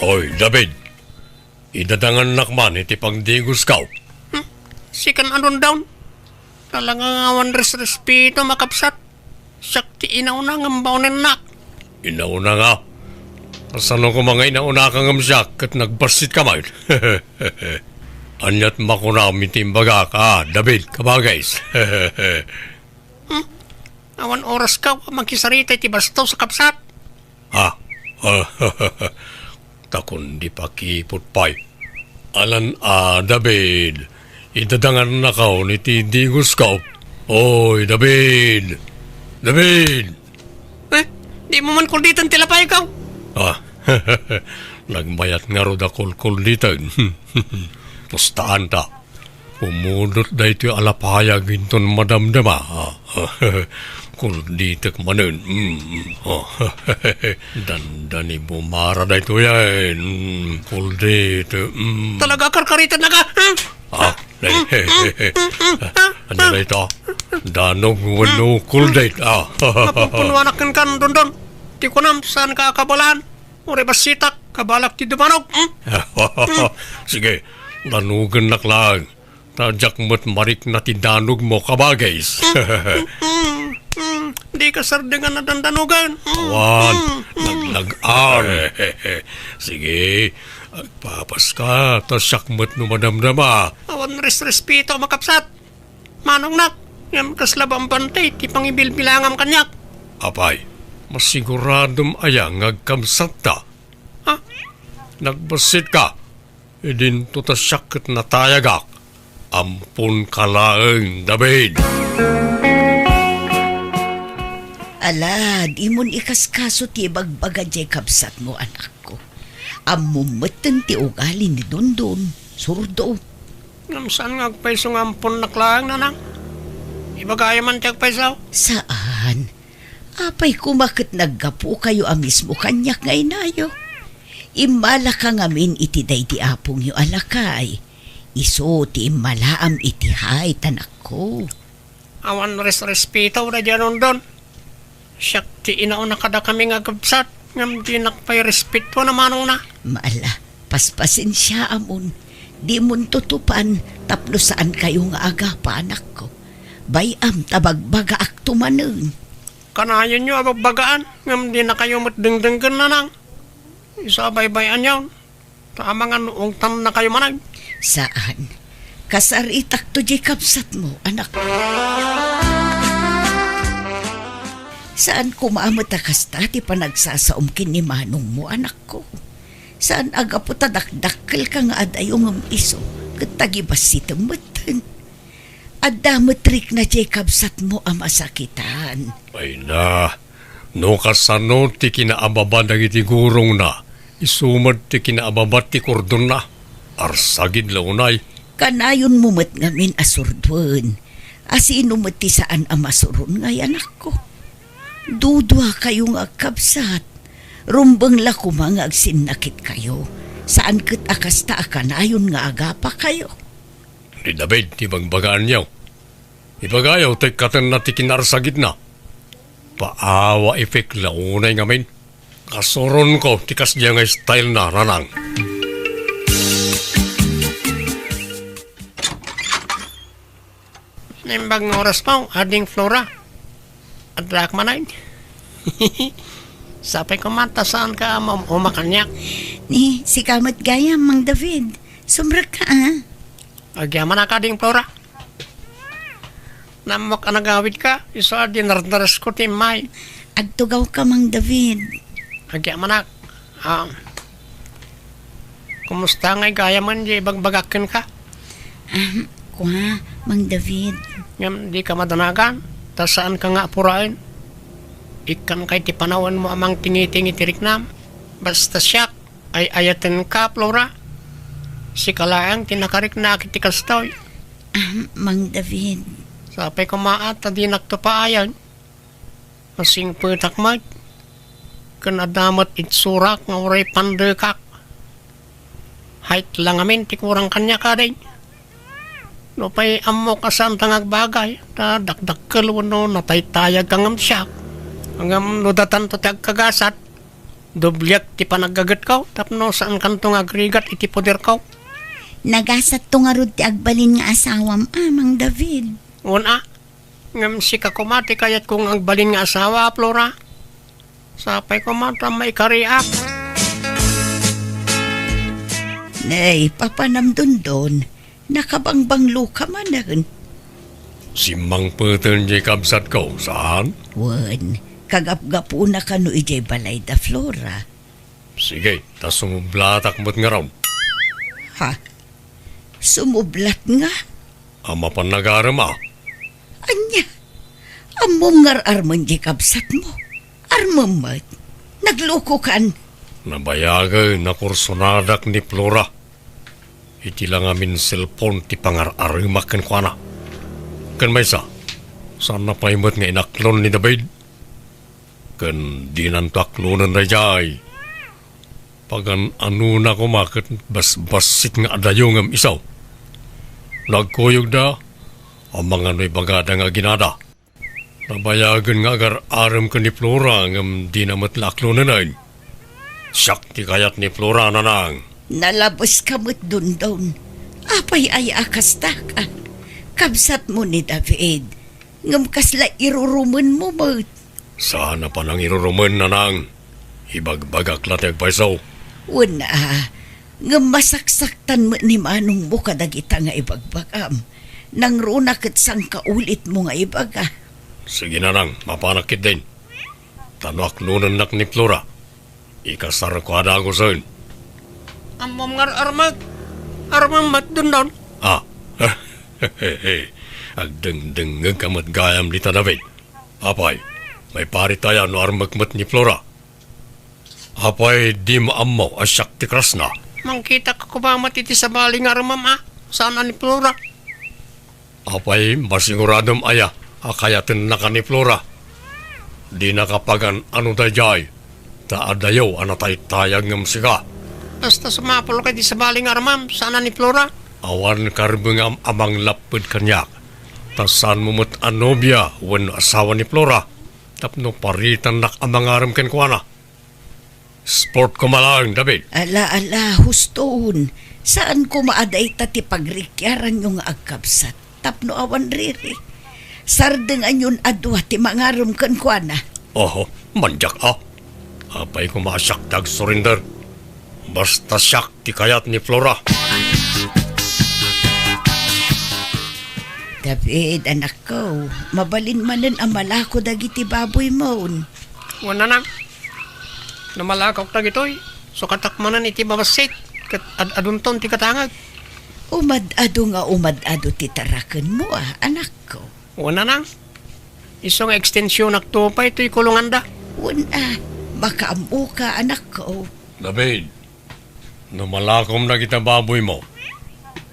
Oy, David. Idadangan nakman iti pangdigos ka. Sikan anon daw. Talagang awan respeto makapsat. Sakti inauna ngambaw nak. Inauna nga. Kasano ko mga inauna kang amsyak at nagbasit ka man. Anyat makunami timbaga ka, David, kabagays. Awan oras ka, magkisarita iti bastaw sa kapsat. Ha? Takon di pa kipot pa'y. Alan David. Idadangan na ka ni Digos ka. Oy, David. David. Di mo man kulditan tilapay ka. Nagmayat nga ro da kulkulitan. Pustaan ta. Pumudot da ito alapayag inton madamdama. Kulditak manen. Dandani bumara da ito yan. Kuldit. Talaga karkaritan na ka. Ano na ito? Danog wano kuldit. Napupunuan akin kan dondon. Di ko nam saan ka kabalaan. Uri basitak, kabalak ti dumanog. Sige, danugan nak lang. Tadyak mo't marik na tidanog mo kabagays. Di ka sardengan na dandanugan. Awan, naglagaan. Sige, agpapas ka. Tasyak mo't numadamdama. Awan respeto makapsat. Manong nak, yan kaslabang bantay, ti pangibilbilangam kanyak. Apay, masiguradom ayang agkamsat ta. Ha? Nagbasit ka. Idin to tasyak na tayagak. Ampun kalaeng, David. Ala, di mon ikaskaso ti bagbaga jay kapsat mo, anak ko. Amumatan ti ugali ni Dondon. Surdo. Saan nga agpaiso nga ampun naklaang nanang? Ibagaya man ti agpaisaw? Saan? Apay kumakit naggapo kayo mismo kanyak nga inayo. Imala ka ngamin iti day di apong yu alakay. Iso ti malaam iti hay tanak ko. Awan respeto na dyan doon. Siyak ti inauna kada kami nga gabsat. Ngam di nakpay respeto na manong na. Maala, paspasin siya amon. Di mon tutupan tapno saan kayo nga aga pa anak ko. Bayam tabagbaga akto maneng. Kanayan nyo abagbagaan. Ngam di na kayo matdengdenggan na nang. Isa baybayan yun. Tama nga noong tam na kayo manang. Saan? Kasaritak to di kapsat mo, anak. Saan kumamata kastati pa nagsasaumkin ni manong mo, anak ko? Saan aga po tadakdakkel ka nga adayong ang iso? Katagibas si tamatan. Adamatrik na di kapsat mo ang masakitan. Ay na, no kasano ti kinaababa dagiti gurong na. Isumad ti kinaababa ti kordon na. Arsagid launay. Kanayon mo mat ngamin asurdwan. Asino mat ti saan ang masurun ngay anak ko. Dudwa kayong agkabsat. Rumbang la kumang agsinakit kayo. Saan kat akasta kanayon nga agapa kayo. Di David, ti bagbagaan niyaw. Ibagayaw, tay katan na ti kinarsagid na. Paawa efek launay ngamin. Kasuron ko, tikas diya nga style na ranang. Nimbag ng oras pa, ading Flora. At black manay. Sapay ko mata saan ka umakanyak. Ni, si kamat gaya, Mang David. Sumrak ka, ah. Agyaman na ka ding Flora. Namok ka nagawid ka, isa di nardaras ko timay. Agtugaw ka, Mang David. Agyaman na. Kumusta ngay gaya man di bagbagakin ka? Kwa, Mang David. Ngam di ka madanagan. Ta saan ka nga purain? Ikan kay ti panawan mo amang tingitingi tiriknam. Basta siyak ay ayatin ka, Flora. Si kalaang tinakarik na akit ikastoy. Mang David. Sapay ko maat, di nagtupaayan. Masing putak mag. Kanadamat itsurak nga uray pandekak. Hait lang amin, tikurang kanya ka rin. No pa'y amo kasang tangag bagay. Ta dakdakkel wano nataytayag kang siyak. Hanggang nudatan to tag kagasat. Dublyak ti panagagat ka, tapno saan kantong agrigat iti poder ka. Nagasat to nga rod ti agbalin nga asawam, Mang David. Una, ngam si kakumati kayat kung agbalin nga asawa, Flora. Sapay kumata may kariak. Nay, papanamdundon, nakabangbanglo ka manan. Si Mang Peten di kabsat ko, saan? Wan, kagap-gapo na ka no ijay balay da Flora. Sige, tas sumublatak mo't nga raw. Ha? Sumublat nga? Ama pa nagarama. Anya? Amom ngar arman di kabsat mo. Armamat. Nagloko kan. Nabayagay na kursonadak ni Flora. Iti lang amin cellphone ti pangar-arimak kan kwa na. Kan may sa, saan na paimot nga inaklon ni David? Kan di nanto aklonan na jay. Pagan ano na kumakit bas-basit nga adayo ngam isaw. Nagkuyog da, ang mga no'y bagada nga ginada. Nabayagan nga agar aram ka ni Flora ngam di na matlaklon na nain. Siyak ti kayat ni Flora na nang. Nalabos ka mo't dundon. Apay ay akasta ka. Kabsat mo ni David. Ngam kasla iruruman mo mo't. Sana pa nang iruruman na nang. Ibagbagak latag paisaw. Una, ngam masaksaktan mo ni manong mo kadagita nga ibagbagam. Nang runakit sang kaulit mo nga ibaga. Sige na nang, mapanakit din. Tanwak nunan nak ni Flora. Ikasar ko ada ako sa'yo. Amom ngar armag. Armamat dundon. Ah, agdeng-dengeg kamat gayam di David. Apay, may pari tayo no armagmat ni Flora. Apay, di maamaw asyak ti Krasna. Mangkita ka kumamat iti sa baling armam, Sana ni Flora. Apay, masiguradom aya, akayatin na ka ni Flora. Di nakapagan ano dayay, taadayaw anatay tayag ngam siga. Basta sumapol ka di sa baling armam, sana ni Flora. Awan karbengam amang lapid kanyak. Tasan mumut anobya, wen asawa ni Flora. Tapno paritan nak amang aram ken kuana. Sport ko malang, David. Ala, huston. Saan ko maaday tati pagrikyaran yung agkabsat? Tapno awan riri. Sardengan yun adwa ti mangarum kan kuana. Oho, manjak Apay ko masyak dag surrender. Basta syak ti kayat ni Flora. David, anak ko, mabalin manan ang malako dagiti baboy mo. Wala na. Namalakaw ta gitoy. So katakmanan iti babasit. Kat adunton ti katangag. Umad-ado ti taraken mo anak ko. Wala na. Isong ekstensyon nakto pa ito'y kulungan da. Una, makaamu ka anak ko. David, numalakom na kita baboy mo.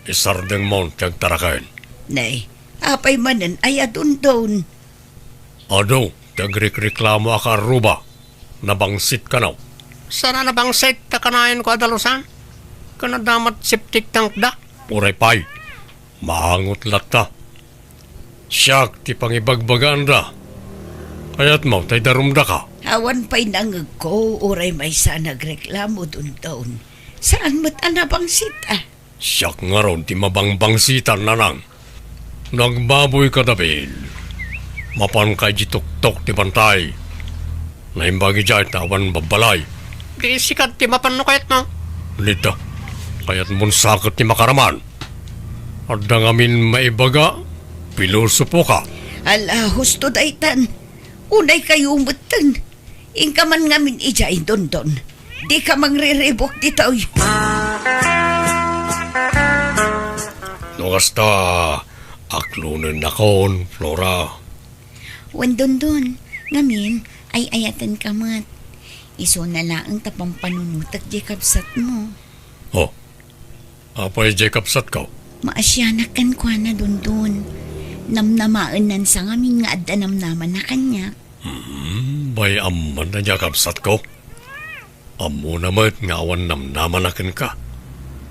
Isardeng mo tiyag tarakain. Nay, apay manan ay adundon. Ado, tiyag reklamo aka ruba. Nabangsit ka na. Sana na bang set ta kanayan ko adalusan? Kanadamat septic tank da. Puray pay, mahangot lata. Siyak ti pangibagbagaan da. Kaya't mo, tay darumda ka. Awan pa'y nangag ko, uray may sa nagreklamo dundon. Saan mo't anabang sita? Siyak nga ron ti mabangbangsitan na nang. Nagbaboy ka, David. Mapan kay jitok-tok ti bantay. Naimbagi dyan tawan babalay. Di sikat ti mapanno kayat mo. Lita, kaya't mun sakot ti makaraman. At dangamin maibaga, pilosopo ka. Ala, husto daytan. Unay kayo umutan. Ingka man ngamin ijay dundon. Di ka mangre-rebok dito. Nungasta, aklunan na kon, Flora. Wandundon, ngamin ay ayatan ka mat. Iso na laang tapang panunutak di kapsat mo. Oh, apay Jacob sat ka. Maasyanak kan kwa na dundon. Namnamaan nan sa ngamin nga adda namnaman na kanya. Bay amman na Jacob sat ko. Amo naman nga awan namnaman akin ka.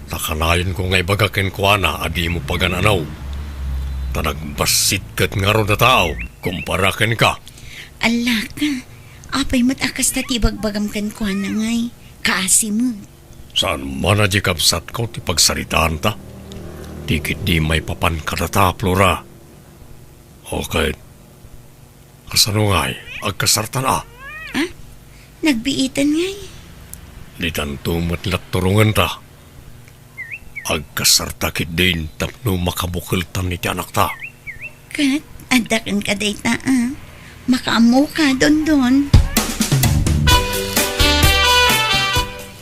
Takanayon ko nga ibagakin ko na adi mo pagananaw. Tanagbasit kat nga ro na tao, kumparakin ka. Ala ka, Apay matakas ta tibagbagam kan ko na ngay. Kaasi mo. Saan man na di kapsat ko ti pagsaritaan ta? Dikit di may papan kadata, Flora. Okay. Kasano nga'y agkasartan Nagbiitan ngay. Di tanto matlat turungan ta. Agkasartakit din tapno makabukiltan ni ti anak ta. Kat, adakan ka day ta Makaamu ka don.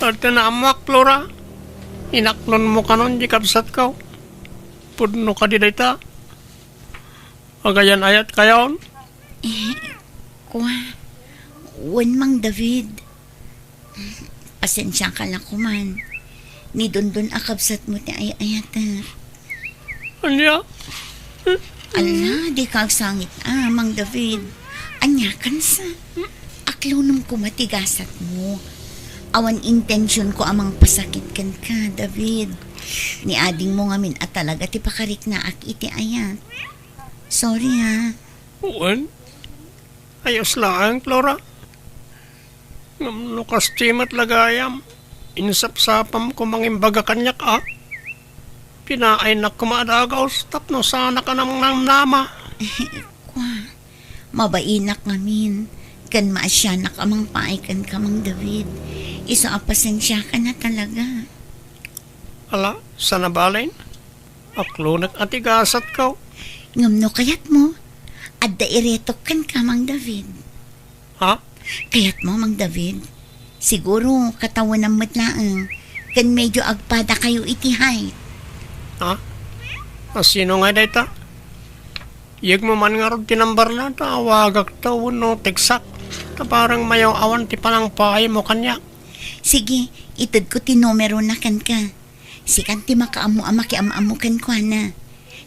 At naamak, Flora. Inaklon mo ka nun, di kapsat ka. Pudno ka di dayta. Agayan ayat kayon. Kwa, wan mang David. Pasensya ka lang kuman. Ni Dondon akabsat mo ti ayatar. Anya? Ala, di ka sangit mang David. Anya kan sa. Aklunong ko matigasat mo. Awan intensyon ko amang pasakit kan ka, David. Ni ading mo ngamin at talaga ti pakarik na ak iti ayat. Sorry Uwan? Ayos lang, Flora. Namnukas timat lagayam. Insapsapam ko mangimbaga kanyak Pinaay na kumadagaw. Tapno sana ka namang nama. Kwa, mabainak ngamin. Kan maasyanak amang paaikan ka mang David. Isa apasensya ka na talaga. Ala, sana balain? Aklunak atigasat ka. Ngamno kayat mo. Adda iretok kan ka mang David. Ha? Kayat mo mang David. Siguro katawan ng matlaang. Kan medyo agpada kayo itihay. Ha? Sino nga dayta? Yag mo man nga rin tinambar na tawagak to no teksak. Ta parang mayaw awan ti panang paay mo kanya. Sige, itad ko tinumero na kan ka. Si kanti makaamu-ama kiam-amu kan ko na.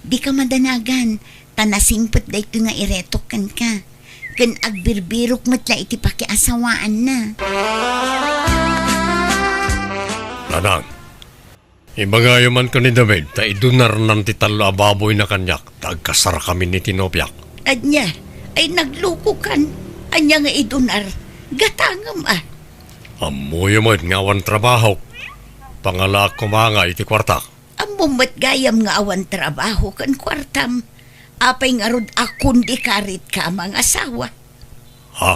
Di ka madanagan. Tanasingpot da ito nga iretok kan ka. Kan agbirbirok matla iti pakiasawaan na. Nanang, ibagayo man ka ni David, ta idunar nan ti talo ababoy na kanyak, ta agkasara kami ni Tinopyak. Anya, ay nagluko kan. Anya nga idunar. Gatangam Amuyo mo't ngawan trabaho. Pangala ko mga iti kwarta. Amumat gayam nga awan trabaho kan kwartam. Apay nga rod akon di karit ka mga asawa. Ha?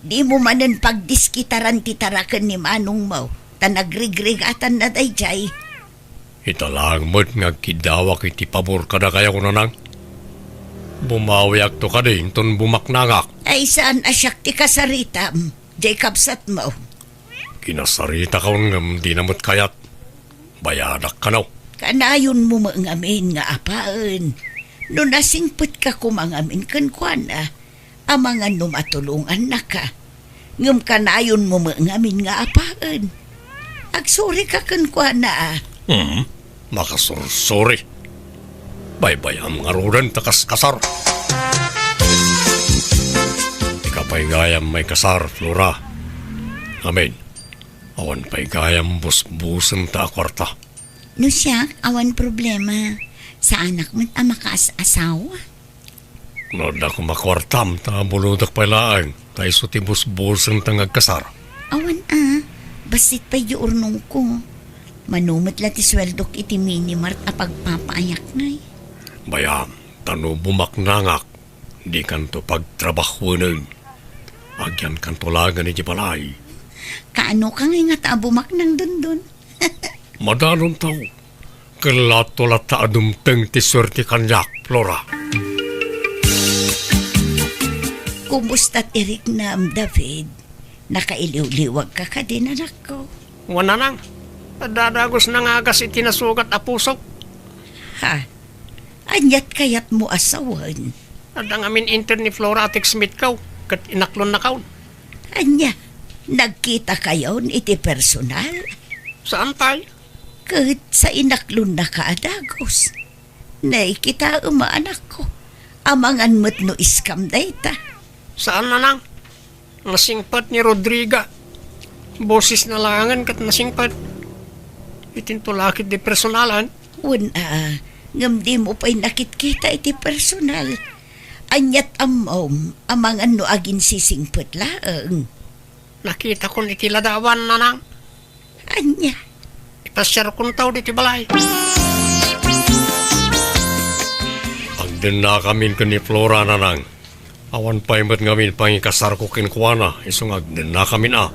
Di mo manan pagdiskitaran titarakan ni Manong Mau. Tanagrigrigatan na dayjay. Italang mo't nga kidawak iti pabor kada kaya ko nanang. Bumawiak to ka din, ton bumaknangak. Ay saan asyak ti kasaritam. Jacob Satmaw. Kinasarita ka ng di namot kayat. Bayadak ka naw. Kanayon mo mangamin nga apaan. No nasingput ka kumangamin kan kuana. Amangan no matulungan na ka. Ngam kanayon mo mangamin nga apaan. Agsuri ka kan kuana Makasursuri. Baybay ang ngarudan takas kasar. Ikapay gayam may kasar, Flora. Amen. Awan pa'y gayam busbusan ta kwarta. No siya, awan problema. Sa anak mo't makaas-asawa. Noda ko makwartam ta buludak pa'y laang. Tayo suti busbusan ta ngagkasar. Awan basit pa urnong ko. Manumot la ti sweldok iti minimart a pagpapaayak ngay. Bayam, tano bumaknangak. Di kanto pagtrabahunan. Agyan kanto lagan iti balay. Kaano ka nga nga bumak ng dundun? Madalong tao. Kalatolat ta adumteng ti swerte kanyak, Flora. Kumusta't irik na David? Nakailiw-liwag ka ka din anak ko. Wana nang. Dadagos na nga agas itinasugat a pusok. Ha? Anyat kayat mo asawan? Adang amin inter ni Flora at Smith kaw. Kat inaklon na kaw. Anya, nagkita kayo iti personal? Saan tayo? Kahit sa inaklon na kaadagos. Naikita umaanak ko. Amangan mo't no iskam dayta. Saan na nang? Nasingpat ni Rodriga. Boses na langan kat nasingpat. Itintulakit di personalan. Ngam di mo pa'y nakit-kita iti personal. Anyat amom, amang ano agin sisingput laeng. Nakita ko ni tiladawan nanang. Anya, Ipasyar kong tao di balay. Agden na kami ni Flora nanang. Awan pa imat ngamin pangikasar ko kinkwana. Isong agden na kami na.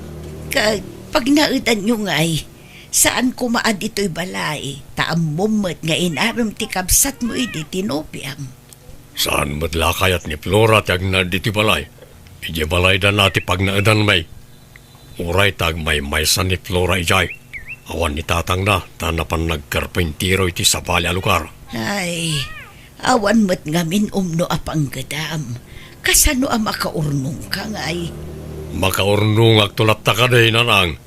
kag pag naudan nyo ngay, saan kumaad ito'y balay, taamumot nga inaram ti kabsat mo iti tinopiam. Saan madlakayat ni Flora tag na diti balay. Ije balay da nati pag naadan may. Uray tag may maysan ni Flora ijay. Awan ni tatang na, tanapan nagkarpintiro iti sa bali lugar. Ay, awan mo't ngamin umno apang gadam. Kasano ang makaurnong ka ngay? Makaurnung agtulat ta kaday nanang.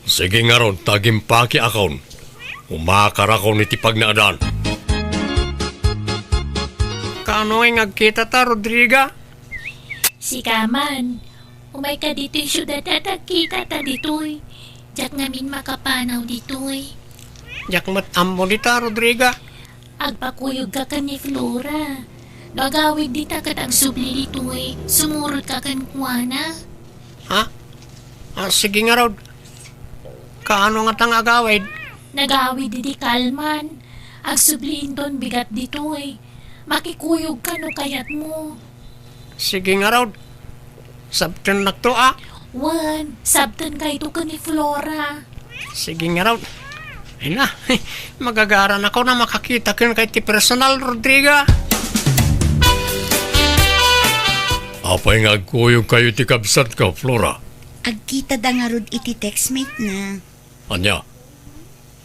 Sige nga ron, tagimpaki akon. Umakar ako ni tipag na adan. Kaano ay ngagkita ta, Rodriga? Si Kaman, umay ka dito'y syudad at agkita ta dito'y. Diyak ngamin makapanaw dito'y. Jakmat ammo di ta, Rodriga. Agpakuyog ka ni Flora. Nagawid di ta kat ang subli dito'y. Sumurot ka kan kuwana. Ha? Sige nga, Rod. Kaano nga tang agawid? Nagawid di Kalman. Ag subliin ton bigat dito'y. Makikuyog ka no kayat mo. Sige nga, Rod. Sabtan na to, ah. Wan, sabtan ka ito ka ni Flora. Sige nga, Rod. Ay na, magagaran ako na makakita kin kay ti personal, Rodriga. Apay nga agkuyog kayo ti kabsat ka, Flora. Agkita da nga rod iti textmate na. Anya,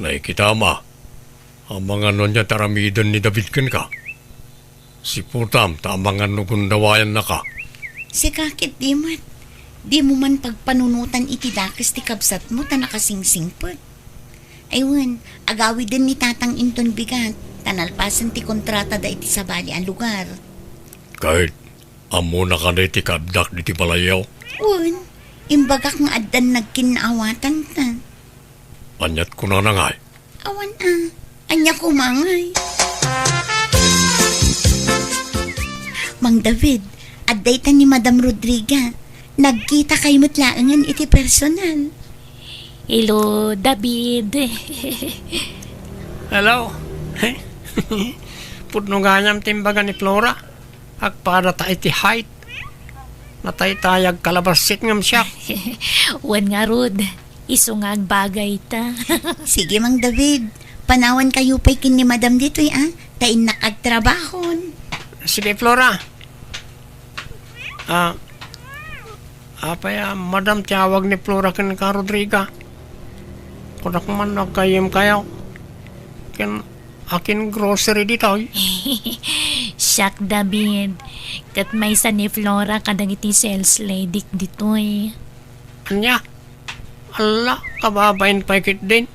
naikitama. Ang mga nun niya taramidan ni David ken ka. Si Putam, tamangan nugundawayan na ka. Si kakit di man. Di mo man pagpanunutan iti dakas ti kabsat mo ta nakasingsingpot. Aywan, agawi din ni tatang inton bigat. Tanalpasan ti kontrata da iti sabali ang lugar. Kahit, amo na ka na iti kabdak di ti palayaw. Un, imbagak nga addan nagkinaawatan ta. Anyat ko na nangay. Awan anya kumangay. Mang David, adday ta ni Madam Rodriga. Nagkita kay mutlaangan iti personal. Hello, David. Hello. Pudno ganyam timbaga ni Flora. Agpada ta iti height. Natay-tayag kalabasit ngam siya. Wan nga Rod, isungag bagay ta. Sige, Mang David. Panawan kayo pa'y kin ni Madam dito'y tain nakagtrabahon. Sige, Flora. Apaya, Madam, tiyawag ni Flora kin ka, Rodriga. Kudak man nagkayim kayo. Akin grocery dito. Siyak, David. Kat may sa ni Flora kadang iti sales lady dito'y. Anya? Ala, kababain pa ikit din.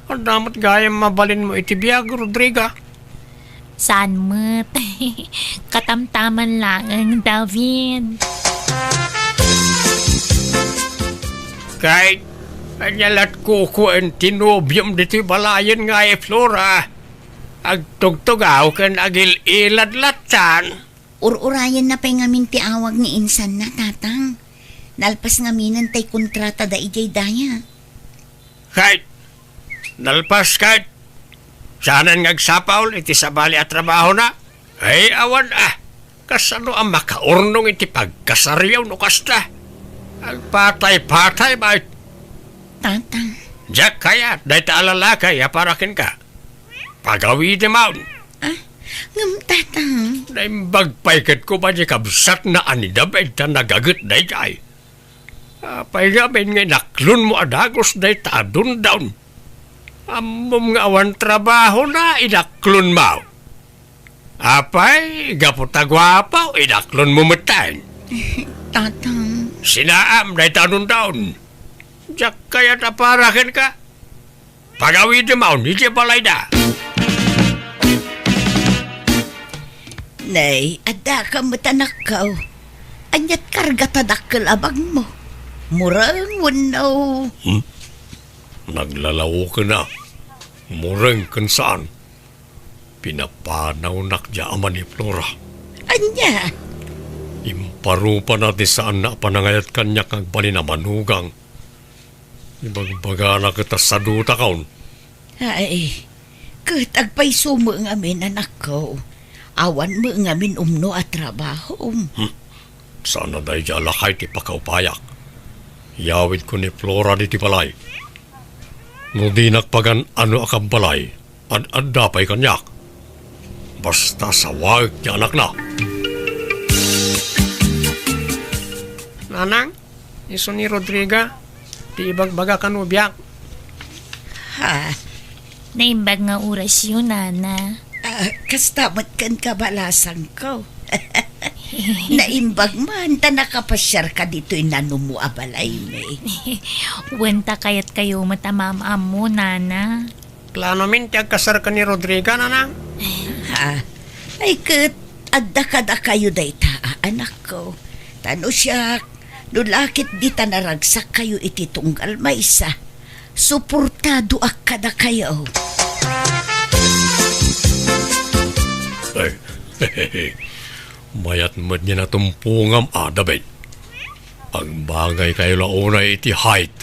Ang damat gayam mabalin mo iti biyag, Rodriga. Saan mo't? Katamtaman lang ang David. Kahit anyalat kuko ang tinobyam dito balayan nga Flora. Agtugtugaw kan agil iladlatan. Ururayan na pa'y ngamin ti awag ni insan na tatang. Nalpas ngaminan tay kontrata da ijay daya. Kahit nalpas kahit sanan ngagsapaw iti sabali at trabaho na. Ay awan kasano ang makaurnong iti pagkasaryaw no kasta. Ang patay-patay ba? Tatang, Jack kaya, dahi ta alalakay, aparakin ka. Pagawid mo. ngam tatang. Dahi bagpaykat ko ba di kabsat na anidabay ta nagagat dahi jay. Pagawin nga naklon mo adagos dahi ta adun down. Amom nga awan trabaho na inaklon mo. Apay, gaputa gwapaw, inaklon mo matayin. Tatang, Sinaam dahi ta adun down. Jack kaya taparakin ka. Pagawid mo, hindi balay da. nay, ada ka matanakaw. Anyat karga tadakkel abang mo. Murang wanaw. Naglalawo ka na. Mureng kan saan. Pinapanaw nakja ama ni Flora. Anya, Imparupa natin saan na panangayat kanya kang balinamanhugang. Ibagbaga na kita sa duta kaon. ay, kat agpay sumo nga min anak ko. Awan mo nga min umno at trabaho. Sana dahi jalakay ti pakaupayak. Yawid ko ni Flora di ti balay. No di nakpagan ano akang balay, ad-adda pa'y kanyak. Basta sa wag ti anak na. Nanang, iso ni Rodriga, di ibagbaga kan ubiyak. Ha, Naimbag nga oras yun, Nana. kastamat kan kabalasan ko. Naimbag man, ta nakapasyar ka dito'y nanumu abalay me. Wenta kayat kayo matamamam mo, Nana. Plano min, tiyag kasar ka ni Rodriga, nanang. Ha, ay kat, adda kayo day taa, anak ko. Tano siya, nulakit di ta naragsak kayo iti tunggal maysa. Suportado akada kayo. Ay, mayat mo niya na tumpungam adabay. Ang bagay kayo launa iti height.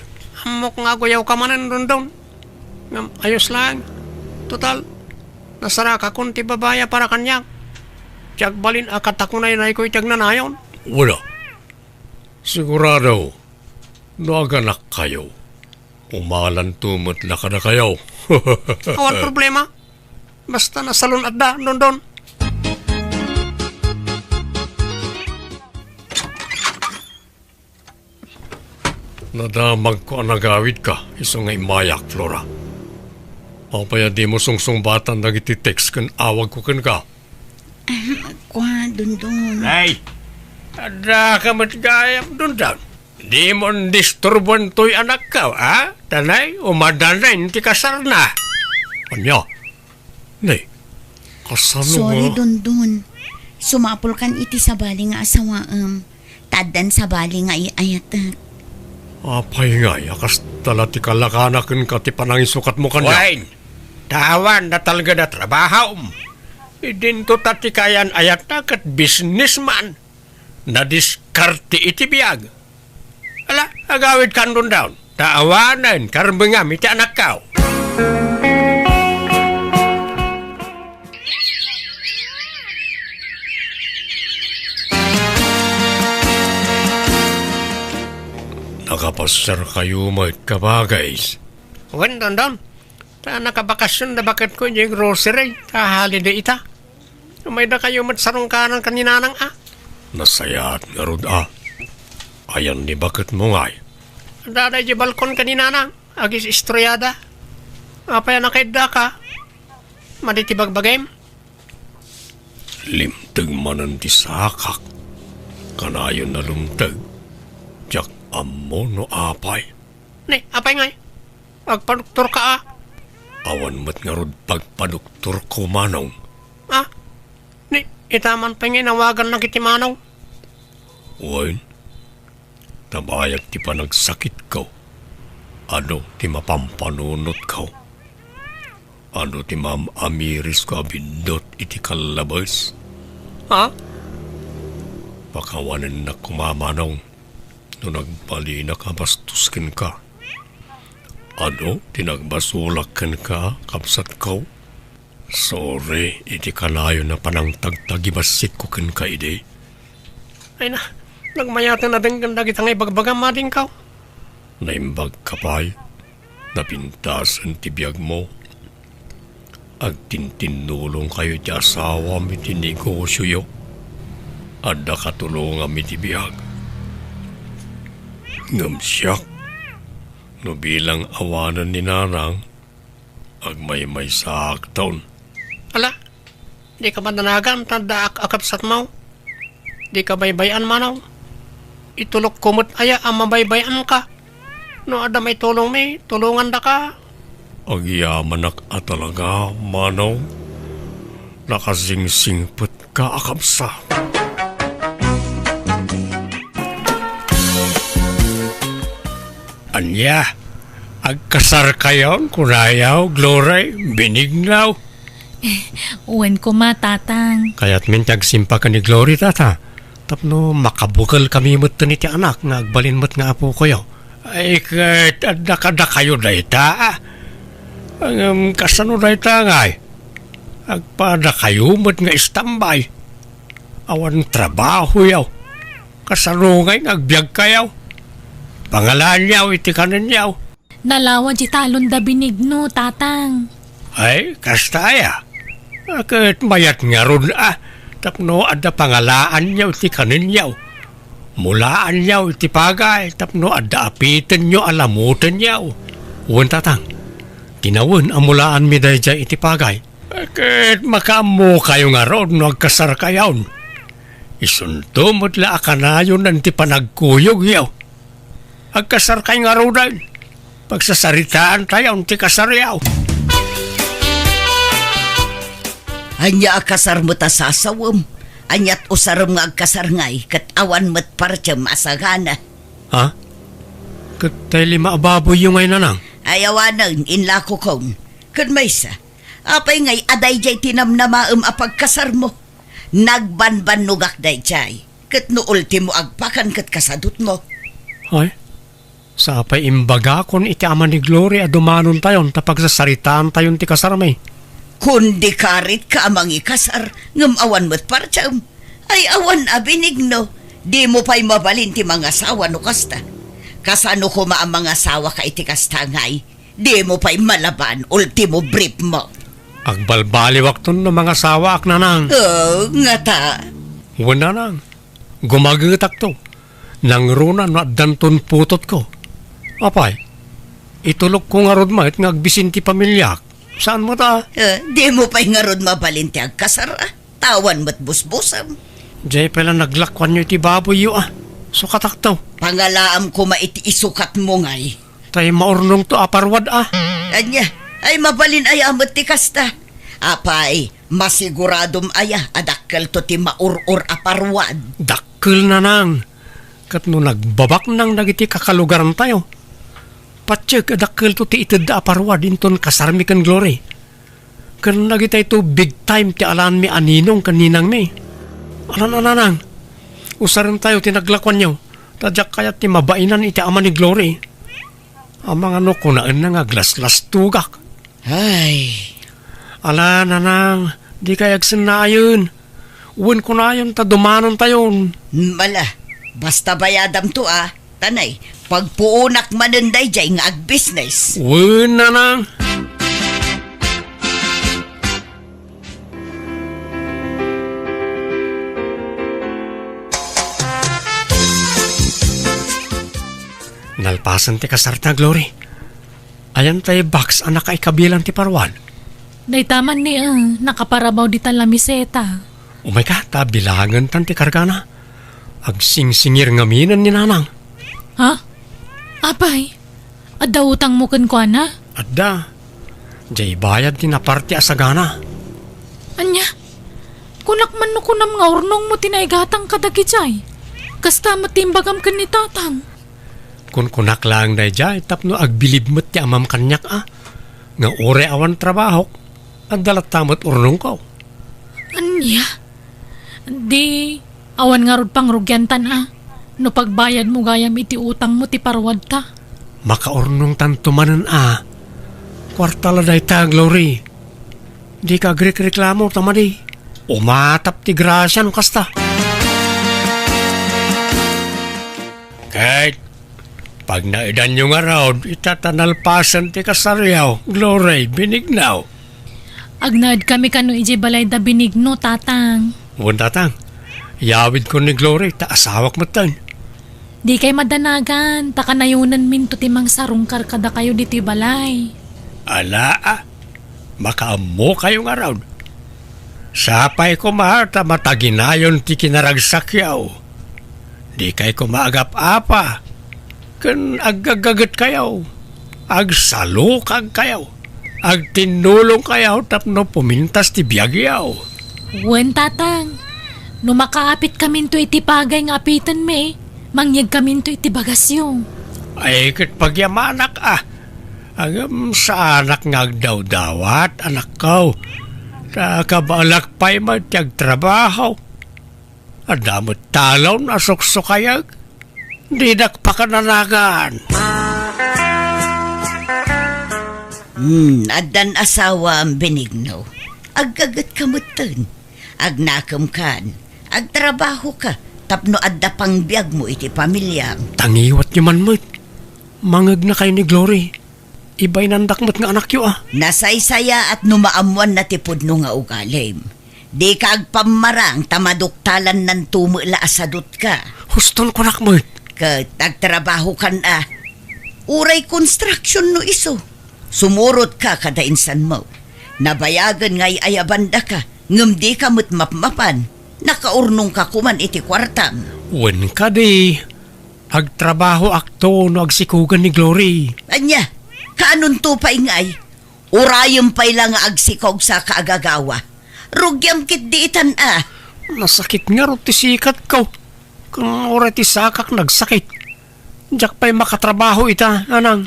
Amok nga guyaw ka manan doon. Ayos lang. Total, nasara ka kung ti babaya para kanyak. Tiyag balin akatakunay na iko'y tiyag nanayon. Wala. Sigurado, naganak kayo. Umalan tumot na ka na kayo. Awan problema. Basta nasalon at da, doon. Nadamag ko ang nagawid ka, iso nga imayak, Flora. Papaya di mo sungsung-batan nagiti-text kan awag ko kan ka. Kwa, dun. Ay! Ada ka matgayam doon. Di mo disturban to'y anak ka, ha? Tanay, umadanay, ti kasar na. Anya? Nay, kasano Sorry, nga? Dundun. Sumapol kan iti sa bali nga asawaam. Tadan sa bali nga iayat. Apay nga, yakas tala ti kalakanakin ka ti panangisukat mo kanya. Wine, tawan na talaga na trabaho. Idin to tatikayan ayat na kat businessman. Na-diskarte iti biyag. Ala, agawid kan doon daw. Taawanan, karambangam iti anak ka. Nakapasyar kayo may kabagays. Wan, doon. Ta nakabakasyon na bakit ko yung grocery. Ta holiday ita. May na kayo matsarong kanan kaninanang Nasayat nga rod Ayan ni bakit mo ngay. Daday di balkon kaninanang. Agis istroyada. Apaya nakaidda ka. Maditibag bagayem. Limtag manan ti sakak. Kanayon na lumtag. Tiyak amo no apay. Ni, apay ngay. Agpaduktor ka Awan mat nga rod pagpaduktor ko manong. Ni, itaman pa nga nawagan ng kitimanaw. Wain, tabayag ti panagsakit ko. Ano ti mapampanunot ko. Ano ti amiris ko abindot iti kalabas. Ha? Pakawanan na kumamanong. No nagbali na kabastuskin ka. Ano, tinagbasulakan ka, kapsat ko? Sorry, iti kalayo na panang tagtagibasit ko kan ka ide. Ay na, nagmayatan na din ganda kitang ibagbagam mading ka. Naimbag ka pa'y, napintasan ti biyag mo. Agtintinulong kayo ti asawa mi ti negosyo yo. Adda katulungan mi ti biyag. Ngam siyak. No bilang awanan ni Nanang, agmay-may sa aktaon. Ala, di ka ba nanagan tanda akapsat mo? Di ka baybayan manaw? Itulok kumot aya ang mabaybayan ka. No ada may tulong may, tulungan da ka. Agyamanak at talaga, manaw. Nakasingsingpet ka akapsa. Anya, agkasar kayo, kunayaw, glory, binignaw. Uwan ko ma, tatang. Kaya't mintag simpa ka ni Glory, tata. Tapno makabukal kami mo't ni ti anak nga agbalin mo't nga apo kayo. Ay, kahit adda kayo na ita. Ang kasano na ita nga agpada kayo mo't nga istambay. Awan trabaho yaw. Kasano nga agbyag kayaw. Pangalan yaw, iti kanan yaw. Nalawa di talon da binigno, tatang. Ay, kastaya. Kahit mayat nga ron tapno adda pangalaan yaw iti kanin yaw. Mulaan yaw iti pagay, tapno adda apitin nyo alamutin yaw. Uwan tatang, tinawan amulaan mi dahi jay iti pagay. Kahit makaamo kayo nga ron no agkasar kayaw. Isunto mo't la akanayon ng ti panagkuyog yaw. Agkasar kayo nga ron pagsasaritaan tayo ti kasar yaw. Anya akasar mo ta sasawam. Anyat usaram nga agkasar ngay, kat awan mo't parcha masagana. Ha? Katay lima ababoy yung ngay nanang. Ayawanan, inlako kong. Kad may sa, apay ngay aday jay tinamnamaam apagkasar mo. Nagbanban nugak day jay. Kat no ultimo agpakan kat kasadut mo. Ay, sa apay imbaga kon iti ama ni Glory adumanon tayon tapag sasaritaan tayon ti kasarmay. Kundi karit ka amang ikasar, ngam awan mo't parcham. Ay awan abinigno, di mo pa'y mabalin ti mga asawa no kasta. Kasano ko ang mga asawa ka iti kasta ngay, di mo pa'y malaban, ultimo brief mo. Agbalbaliwak ton no mga sawa ak nanang. Oh, nga ta. Wala nang. Gumagitak to. Nang runa no danton putot ko. Apay, itulog ko nga rod mahit nga agbisin ti pamilyak. Saan mo ta? Di mo pa'y nga ron mabalin ti agkasar, tawan mo't busbusam. Jay pala naglakwan nyo iti baboy yu Sukatak to. Pangalaam ko maiti isukat mo ngay. Tay maurnong to aparwad Anya, ay mabalin ay amot ti kasta. Apay, masiguradom aya adakkel to ti maurur aparwad. Dakkel na nang. Kat no nagbabak nang nagiti kakalugaran tayo. Patseg adakkel to ti ited da aparwad inton kasarmi kan Glory. Kan nagitay to big time ti alan mi aninong kaninang mi. Alan nang. Usaran tayo tinaglakwan nyo. Tadyak kayat ti mabainan iti ama ni Glory. Ang mga no kunaan na nga glas-glas tugak. Ay, Ala nanang, di kayag sinayon. Uwan ko na yun, tadumanon tayon. mala, basta bayadam to Tanay, pagpuunak manenday jay nga ag-business. Uwan nanang. Nalpasan ti kasarta, Glory. Ayan tayo box anak ay kabilang ti parwan. Daitaman ni nakaparabaw di tan lamiseta. Umay ka, bilangan tan ti kargana. Agsingsingir ngaminan ni nanang. Ha? Apay, adda utang mo kan ko na? Adda, jay bayad ti naparti asagana. Anya, kunak man no kunam nga urnong mo tinaigatang kadagijay. Kasta matimbagam kan ni tatang. Kun kunak lang day jay, tapno agbilib mo't ti amam kanyak Nga ore awan trabaho, agdalat tamot urnong ko. Anya, di awan nga rod pang rugyantan no pagbayad mo gayam iti utang mo ti parwad ta. Makaurnong tantumanan Kwartala day ta, Glory. Di ka reklamo tamadi. Umatap ti grasya no kasta. Kahit pag naidan nyo nga raw, itatanalpasan ti kasaryaw, Glory, binignaw. Agnaad kami kano ije balay da binigno, tatang. Uwan tatang, yawid ko ni Glory, taasawak mo tan. Di kay madanagan, takanayunan min to timang sarungkar kada kayo diti balay. Ala makaamo kayo nga raw. Sapay ko mahata mataginayon ti kinaragsakyaw. Di kay ko maagap apa. Kan agagagat kayaw. Agsalukag kayaw. Agtinulong kayaw tapno pumintas ti biyagyaw. Wen, tatang. No makaapit kamin to iti pagay nga apitan me, mangyag kamin to iti bagasyo. Ay kat pagyamanak Agam sa anak nga agdaw-dawat, anak ko. Nakabalak pa'y matiyag trabaho. Adamot talaw na suksukayag. Di nakpakananagan. Adan asawa ang Benigno. Aggagat kamutan. Agnakam kan. Agtrabaho ka. Tapno adda pang biyag mo iti pamilya. Tangiwat niyo man mo't. Mangag na kayo ni Glory. Iba'y nandakmat nga anak yo Nasaysaya at numaamuan na tipod no nga ugalim. Di ka agpamarang tamaduktalan ng tumula asadot ka. Huston ko nakmat. Kat agtrabaho kan Uray construction no iso. Sumurot ka kada insan mo. Nabayagan nga'y ayabanda ka. Ngam di ka mapmapan. Nakaurnong ka kuman iti kwartam. Wen ka di. Agtrabaho akto no agsikugan ni Glory. Anya, kaanon to pa ingay? Urayom pa'y lang agsikog sa kaagagawa. Rugyam kit diitan Nasakit nga ro ti sikat ko. Kung oray ti sakak nagsakit. Diyak pa'y makatrabaho ita, nanang.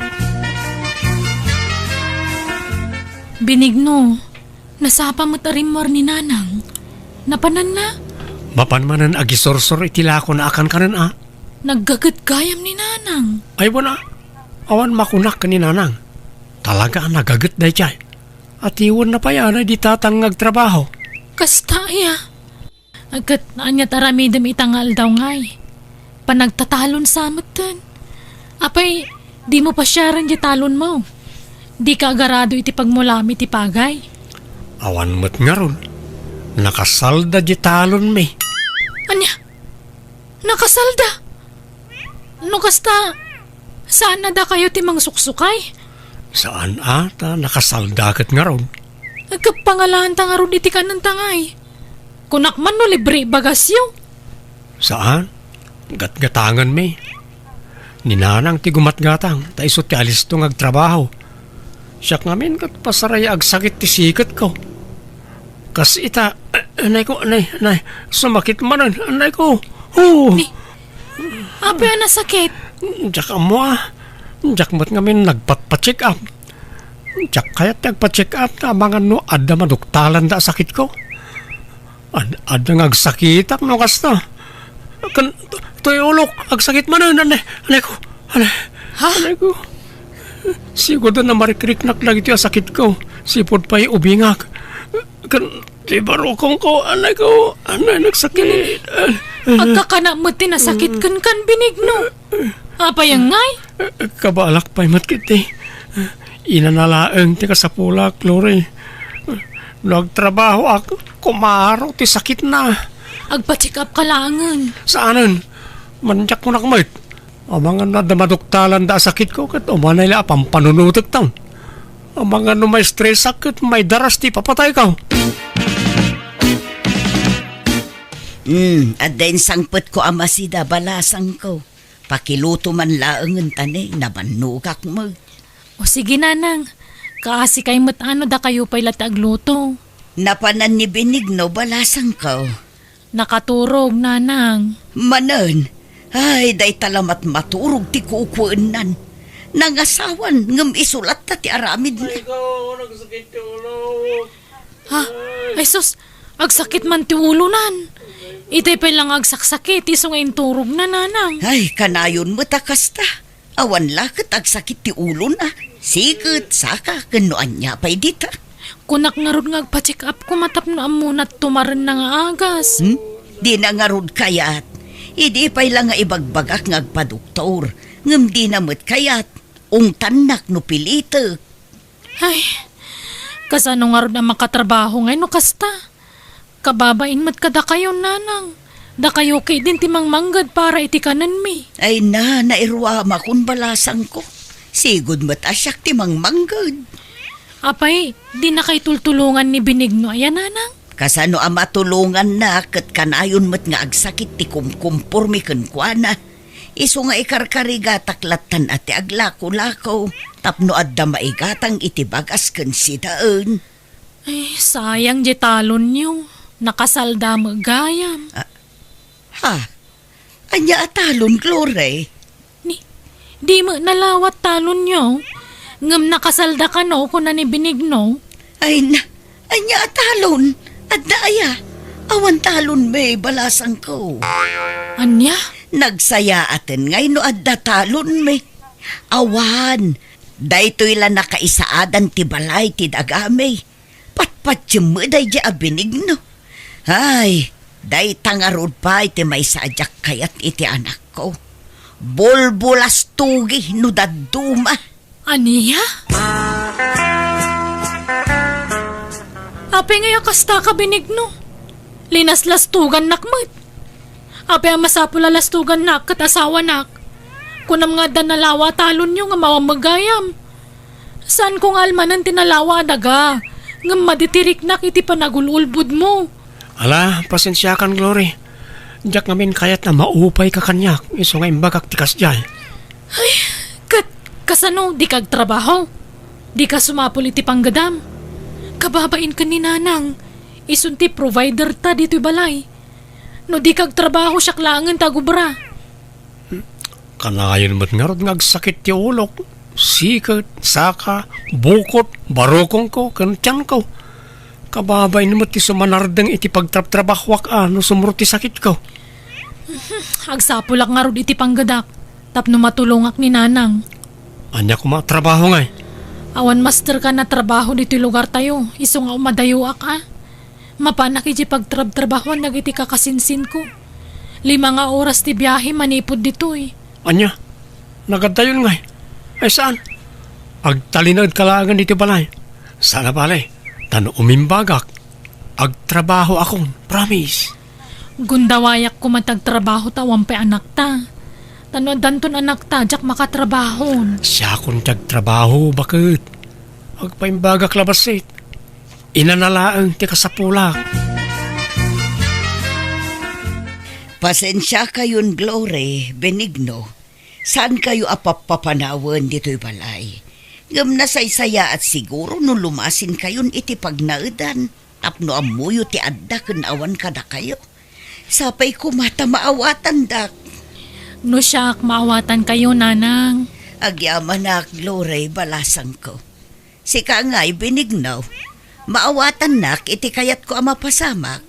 Benigno, nasapa mo tarimor ni Nanang. Napanan na? Mapanmanan agisorsor itilako na akan kanan Naggagat gayam ni Nanang. Ay wala. Awan makunak ka ni nanang. Talaga nagagat day chay. At iwan na pa yan ay di tatangag trabaho. Kasta iya. Agad anya taramidam itangal daw ngay. Panagtatalon sa amatan. Apay, di mo pa siya rin di talon mo. Di ka agarado iti pagmulami ti pagay. Awan mo't nga ron. Nakasalda di talon me. Anya? Nakasalda? No kasta, saan na da kayo timang suksukay? Saan ata nakasaldakat nga ron. Nagkapangalaan ta nga ron iti ka ng tangay. Kunak man no libre bagasyo. Saan? Gatgatangan me. Ninanang ti gumatgatang. Ta iso ti alis to ngagtrabaho. Siyak ngamin kat pasaraya agsakit ti sikat ko. Kas ita, anay ko, anay, sumakit manan, anay ko. Ape na sakit. Diyak mo Diyak mo't ngamin nagpat-check up. Diyak kaya't nagpa-check up na mga no adda maduktalan da sakit ko. Adda ngagsakitak no kasta. Tuyulok, agsakit manan, anay ko. Anay ko. Siguro na marikriknak lagi tiyo sakit ko. Sipod pa'y ubingak. Di barokong ko, anay ko. Anay nagsakit. Pagkakana mo tinasakit kan Benigno. Apay ang ngay? Kabalak pa'y matkit Inanalaang ti kasapula, Glory. Nagtrabaho ako. Kumaro ti sakit na. Agpa-check up ka langan. Saanan? Manjak mo nakamait. Amangan na damaduktalan da sakit ko kat umanay la pampanunutek taon. Amangan no may stress sakit, may daras ti papatay ka. At din sangpet ko amasida balasang ko. Pakiluto man laangan tani, nabanugak mo. O sige Nanang, kaasi kay matano da kayo pa'y latagluto. Napanan ni Benigno balasang ko. Nakaturog Nanang. Manan, ay day talamat maturog ti kukuenan. Nangasawan, ngam isulat ta ti aramid na. Ha? Ay sus, agsakit man ti ulunan. Itay pa lang agsaksakit, iso ngayon turog na Nanang. Ay, kanayon mo takasta. Awan lakit agsakit ti ulo na. Sikit, saka, kanuan niya pa'y dita. Kunak nga ron nga agpa-check up ko matapno amunat tumaran na nga agas. Di na nga rod kayat. Idi pa'y lang nga ibagbagak nga agpaduktor. Ngam di na mo't kayat. Ungtanak no pilita. Ay, kasano nga ron ang makatrabaho ngayon no kasta. Kababain mat kada kayo Nanang. Da kayo kay din timang manggad para itikanan mi. Ay na, nairwama kun balasang ko. Sigod mo't asyak timang manggad. Apay, di na kay tultulungan ni Benigno ayan Nanang. Kasano ang matulungan na kat kanayon mo't nga agsakit ti kumkumpurmi kunkwana. Iso nga ikarkariga taklatan ati aglako-lako. Tapno adda maigatang itibagas kun si daan. Ay, sayang di talon niyo. Nakasalda mo gayam. Ha? Anya atalon, Glory? Di mo nalawat talon niyo. Ngam nakasalda ka no kung na ni Benigno. Ay na, Anya atalon, at daya. Awan talon may balasang ko. Anya? Nagsaya atin ngay no adda talon may. Awan, daytoy la nakaisaadan ti balay ti dagame. Patpat yung day di abinig no. Ay, day tangarod pa iti may sadyak kayat iti anak ko. Bolbulas tugi no daduma. Aniya? Ape nga kasta ka binigno. Linaslas-tugan nakmat. Ape ang masapula-lastugan nak kat asawa nak. Kunam nga danalawa talon nyo nga mawamagayam. Saan kong almanan tinalawa daga? Nga maditirik nak iti panagululbud mo. Ala, pasensya kan, Glory. Diyak ngamin kayat na maupay ka kanyak. Iso nga imbagak tikas jay. Kasano, di kag trabaho? Di ka sumapul iti panggadam? Kababain ka ni nanang. Isunti provider ta dito'y balay. No di kag trabaho siya klangan tagubra. Kanayon mo't nga rod ngagsakit ti ulok. Sikat, saka, bukot, barokong ko, kantyan ko. Kababain mo't ti sumanardang iti pagtrap-trabahwak no sumurot ti sakit ko. Agsapulak nga rod iti panggadak. Tapno matulungak ni nanang. Anya ko matrabaho nga. Awan master ka na trabaho dito lugar tayo. Iso nga umadayuak Mapanak iti pagtrab-trabahoan nagiti kakasinsin ko. 5 nga oras ti biyahe manipod dito Anya, nagadayon nga. Ay saan? Agtalinad kalagan dito balay. Sana balay, tano umimbagak. Agtrabaho akong, promise. Gundawayak ko matagtrabaho tawang pe anak ta. Tano danton anak ta, jak makatrabahon. Siya akong tagtrabaho, bakit? Agpaimbagak labasit. Inanalaang ti kasapulak. Pasensya kayon, Glory, Benigno. Saan kayo apapapanawan dito'y balay? Ngam na saysaya at siguro no lumasin kayon iti pagnaudan. Tapno amuyo ti adda kun awan kada kayo. Sapay kumata maawatan dak. No siyak, maawatan kayo, nanang. Agyaman na, Glory, balasang ko. Si Kangay, Benigno. Maawatan nak, iti kayat ko ang mapasamak.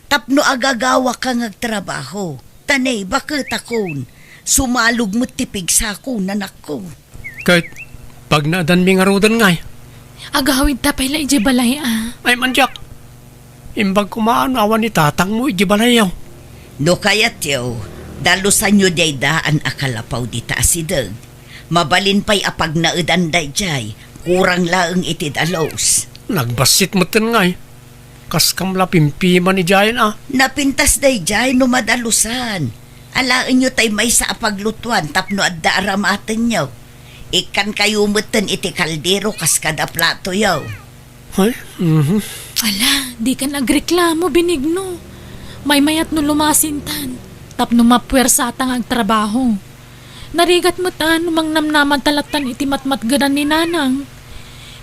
Tapno agagawa ka ngagtrabaho. Tanay, bakit akon? Sumalog mo tipig sa ako, nanak ko. Kahit pag naadan mi nga rodan nga. Agawid ta pala iji balay Ay manjak. Imbag kumaan awan ni tatang mo iji balayaw. No kayat yaw, dalusan nyo day daan akalapaw di taasideg. Mabalin pa'y apag naudan day jay, kurang laeng iti dalos. Nagbasit mo tin nga. Kas kamla pimpiman ni Jayan Napintas day jay no madalusan. Alaan nyo tay may sa apaglutuan tapno adda aramaten nyo. Ikan kayo mutan iti kaldero kas kada plato yaw. Ay, Ala, di ka nagreklamo, Benigno. May mayat no lumasintan. Tapno mapuwersatang ang trabaho. Narigat mo tan, mang namnaman talatan iti matmatgadan ni nanang.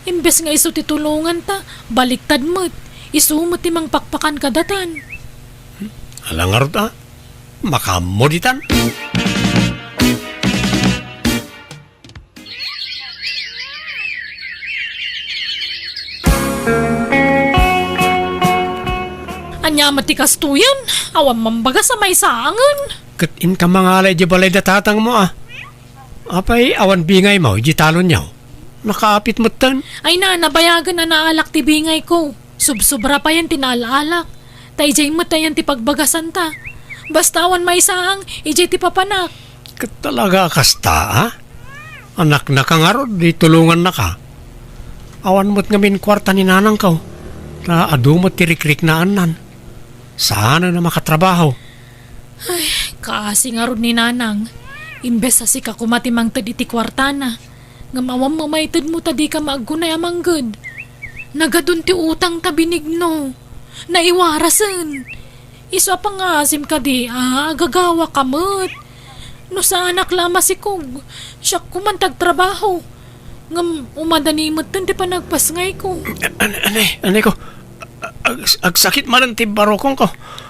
Imbes nga iso titulungan ta, baliktad mo't. Isumot timang pakpakan kadatan. alangar ta. Makamoditan. Anya matikas tuyan, awan mambaga sa may saangan. Katin ka mga alay di balay da tatang mo Apay awan bingay mo, di talon niyaw. Nakaapit mo tan. Ay na, nabayagan na naalak ti bingay ko. Subsobra pa yan tinaalaalak. Tayjay mo tayan ti pagbagasan ta. Bastawan may saang, ijay ti papanak. Talaga kasta Anak na kangarod, di tulungan na ka. Awan mo't ngamin kwarta ni nanang ka. Na adumot tirik-rik na anan. Sana na makatrabaho. Kasi nga ron ni nanang. Imbes sa sika kumatimang tadi ti kwartana. Ngamawang mamaytad mo tadi ka maagunay amang good. Nagadun ti utang ta, Benigno. Naiwarasan. Iso pa nga asim ka di gagawa kamot. No sa anak lama si Kog. Siya kumantag trabaho. Ngam umadanimot tan ti panagpasngay ko. Anay ko. Agsakit man ti barokong ko.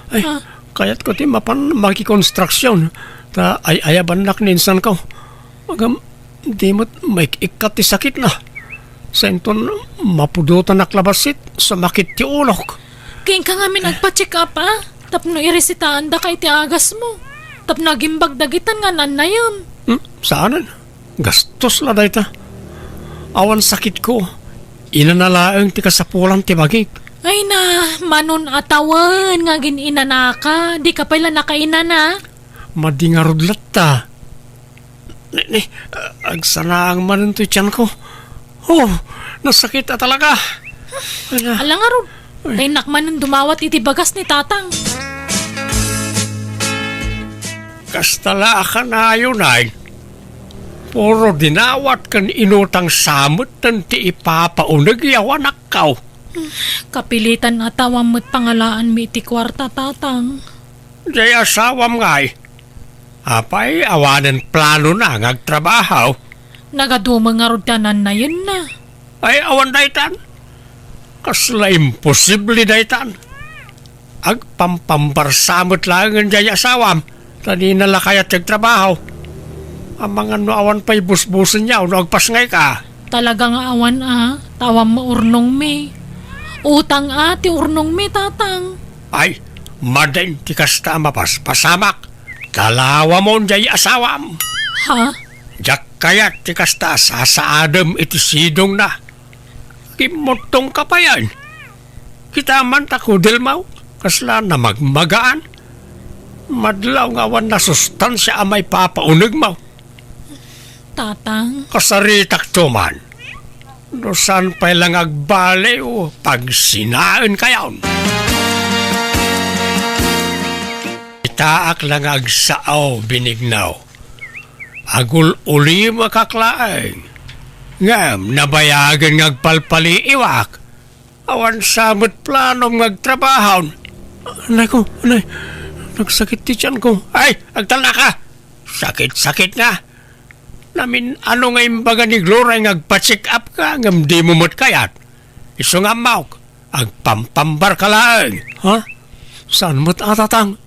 Ay, kayat ko ti mapan makikonstruksyon. Ta ay ayaban nak ninsan ko. Magam, di mo't may ikat ti sakit na. Senton, mapudutan naklabasit, sumakit ti ulok. Kain ka nga nagpa-check up tapno iresitahan da kay ti agas mo. Tapno nagimbag dagitan nga nan na yun. Saanan? Gastos la dayta. Awan sakit ko. Inanalaang ti kasapulan ti bagik. Ay na, manon atawan nga gininana ka. Di ka pala nakainana. Madingarudlat ta. Agsanaang manon to tiyan ko. Oh, nasakit talaga. Alang nga ron. Ay nakmanon dumawat iti bagas ni tatang. Kastala ka na yun ay. Puro dinawat kan inutang samot tan ti ipapaunag yawan akaw. Kapilitan atawam mo't pangalaan mi iti kwarta tatang. Di asawam ngay. Apay awanan plano na ngagtrabaho. Nagadumang nga ron tanan na yun na. Ay awan daytan. Kasla imposible daytan. Agpampambarsamot lang ang jay asawam. Tani nalakayat nagtrabaho. Ang mga no awan pa'y busbusin niya o nagpasngay ka. Talaga nga awan tawam mo urnong mi. Utang ti urnong mi tatang. Ay, madain ti kasta mapas pasamak. Kalawa mo jay asawam. Ha? Jak kayat ti kasta sasaadam iti sidong na. Kimotong ka pa yan. Kita man takudil mo. Kasla na magmagaan. Madlaw nga awan na sustansya amay papaunig mo. Tatang? Kasaritak tuman. No saan pa lang agbale o pag sinaan kayon. Itaak lang agsaaw binignaw. Agul uli makaklaeng. Ngam nabayagan ngagpalpali iwak. Awan samot planong ngagtrabahaw. Anay ko, anay. Nagsakit ti tiyan ko. Ay, agtala ka. Sakit-sakit nga. Namin ano nga imbaga ni Gloria ngagpa-check up ka ngam di mo mo't kayat. Iso nga mauk. Agpampambar ka lang. Ha? Saan mo't atatang?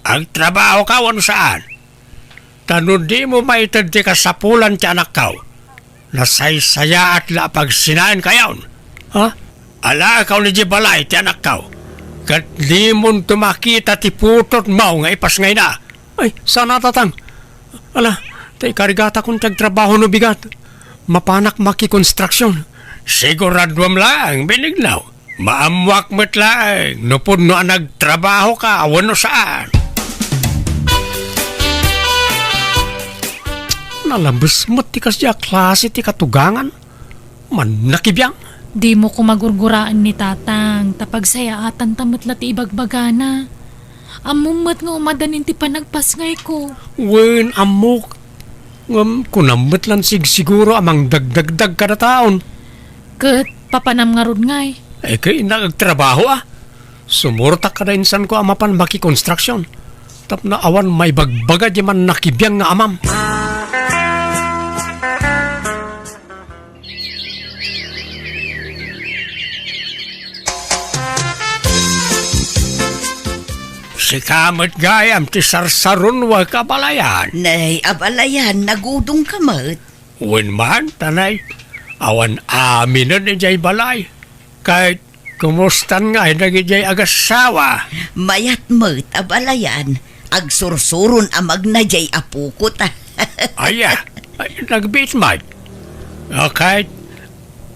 Agtrabaho ka wan saan? Tano di mo maitad ti kasapulan ti anak ka. Nasaysaya at lapag sinaan kayon. Ha? Ala ka ni Jibalay ti anak ka. Kat di mo tumakita ti putot mo nga ipas ngay na. Ay, sana tatang? Ala, tay karigata kong tagtrabaho no bigat. Mapanak maki-construction. Siguradwam lang, binignaw. Maamwak mo't lang. Nupod no nagtrabaho ka, awan no saan. Nalabas mo't ti kasya klase ti katugangan. Man nakibiyang. Di mo ko magurguraan ni tatang, tapag sayaatan tamot lati ibagbagana. Amumot nga umadanin ti panagpasngay ko. Wen amok. Kunamot lang siguro amang dagdagdag kada taon. Kat papanam nga ron ngay. Eh kay nagtrabaho Sumurtak ka na insan ko amapan maki-construction. Tap na awan may bagbaga di man nakibiyang nga amam. Si kamot gayam ti sarsaron wa kabalayan. Nay, abalayan, nagudong kamot. Wen man, tanay. Awan amin na jay balay. Kahit kumustan nga nagijay agasawa. Mayat mo't abalayan, agsursurun amag na jay apukot Ay, nagbit man. Okay.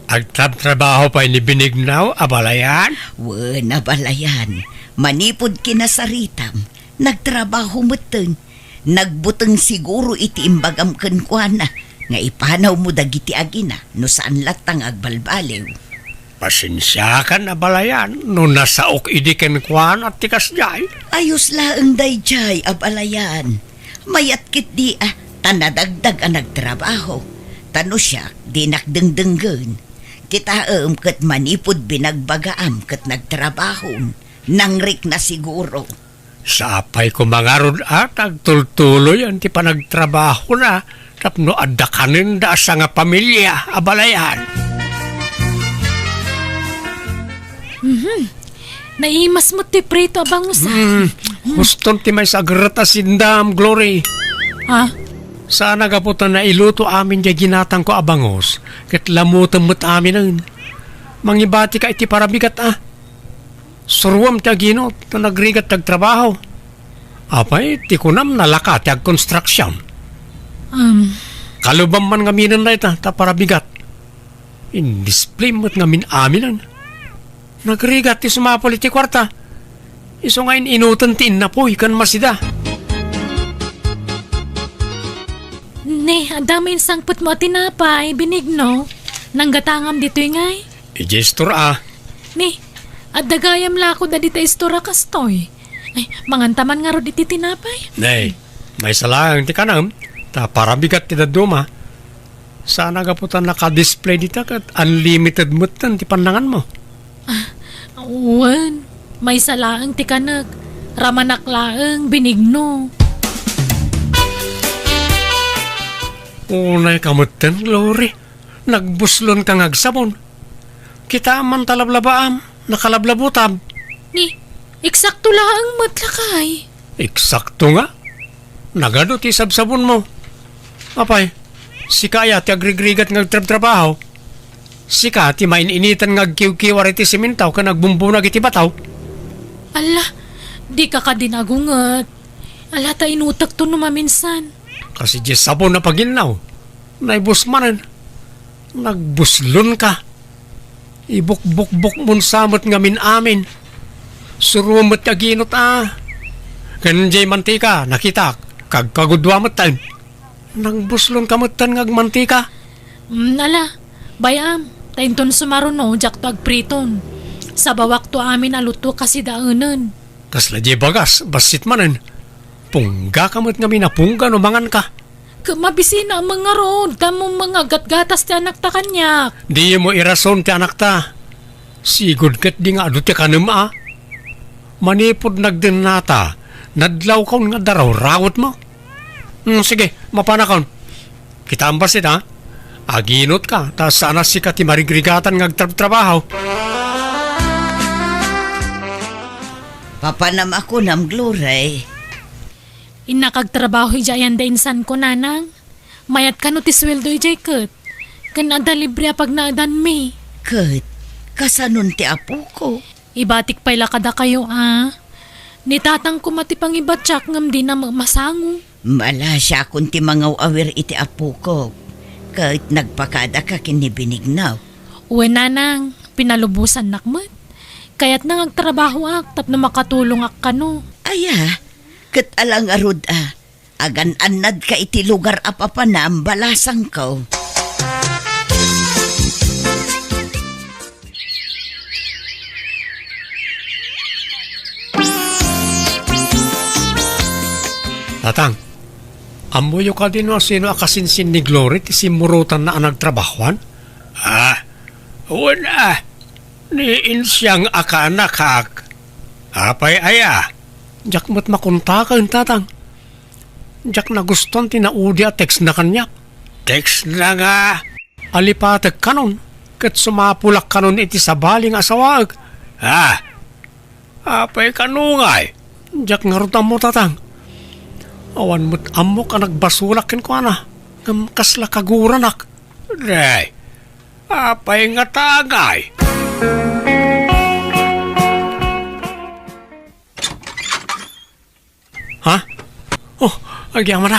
Agtrabaho pa ni Binignaw, abalayan. Wen, abalayan. Manipod kinasaritam, nagtrabaho mo ten. Nagbuteng siguro iti imbagam kenkwana, nga ipanaw mo dagiti agina, no saan latang agbalbaliw. Pasensya ka na balayan, no nasaok idiken kwan at tikas jay. Ayos laeng dayjay, abalayan. Mayat kit di tanadagdag ang nagtrabaho. Tano siya, di nakdengdenggen. Kita kat manipod binagbagaam kat nagtrabahon. Nangrik na siguro. Sapay ko mangarod at agtultuloy ang ti panagtrabaho na tapno adakanin da sa nga pamilya, abalayan. Naimas mo ti prito abang usa. Huston ti may sagrata sindam, Glory. Ha? Sana gaputan na iluto amin di ginatang ko abangos, kat lamutan mo't amin ang mangibati ka iti parabigat Suruam ti aginot na nagrigat tagtrabaho. Apay, ti kunam nalaka ti ag-construction. Kalubam man nga minan na ita, ta parabigat. In-display mo't nga min aminan. Nagrigat ti sumapol iti kwarta. Iso ngayon inutan ti inapoy kan masida. Ne, adamay sangput mo tinapay, binigno. Nanggatangam dito'y ngay. Ijestor Ne, at dagayam lako da dita istora kastoy. Ay, mangantaman nga ro diti tinapay. Nay, may salang ti kanam, ta parabigat ti daduma. Sana gaputan naka-display dita kat unlimited mutan ti pandangan mo. Uwan, may salaang ti kanag. Ramanaklaang binigno. Unay kamutan, Glory. Nagbuslon kang agsabon. Kita man talablabaam, nakalablabutab. Ni, eksakto laang matlakay. Eksakto nga. Nagado ti sabsabon mo. Apay, si kaya ti agrigrigat ngagtrab-trabaho. Si ka ti maininitan ngagkiw-kiwar iti simintaw ka nagbumbunag iti bataw. Ala, di ka ka dinagungat. Ala ta inutak to numaminsan. Kasi di sabon na paginaw. Naibusmanan. Nagbuslon ka. Ibuk-buk-buk mun samot nga min amin. Surumot aginot Kanjay mantika, nakita. Kagkagudwa matan. Nagbuslon kamatan ngagmantika. Ala, bayam. Tainton sumaruno, jak to agpriton. Sa bawak to amin aluto kasi daanan. Kasla di bagas, basit manan. Pungga kamot nga minapungga numangan ka. Mabisina ang mga road, tamong mga gatgatas ti anak ta kanyak. Di mo irason ti anak ta. Sigod kat di nga adu ti kanam Manipod nagdenata, nadlaw kaun nga daraw, rawot mo. Sige, mapanakon. Kita ang basit Aginot ka, ta sana si ka ti marigrigatan ngagtrabaho. Papanam ako nam Glory. Inakagtrabaho jayan da insan ko nanang. Mayat ka no ti sweldo ijay kat. Kanada libre pag naadan mi. Kat, kasanon ti apo ko. Ibatik pala kada kayo Nitatang ko mati pang ibatsak ngam di na masango. Mala siya kung ti mangaw awir iti apo ko. Kat nagpakada ka kinibinignaw. Uwe nanang, pinalubusan nakmat. Kaya't nang agtrabaho tap na makatulong ak kano. Aya, kat alang arud agan anad ka iti lugar apapa na ang balasang ko. Tatang, amuyo ka din sino akasinsin ni Glory ti simurutan na nagtrabahuan? Wala. Niin siyang akanak hak. Apay Jak mat makuntakan, tatang. Jak na guston tinaudi text na kanya. Text na nga. Alipatag kanon. Kat sumapulak kanon iti sabaling asawag. Apay kanungay. Jak nga rutam mo, tatang. Awan mo't amok nagbasulakin ko Ngam kasla kaguranak. Day. Apay nga tagay. Agyaman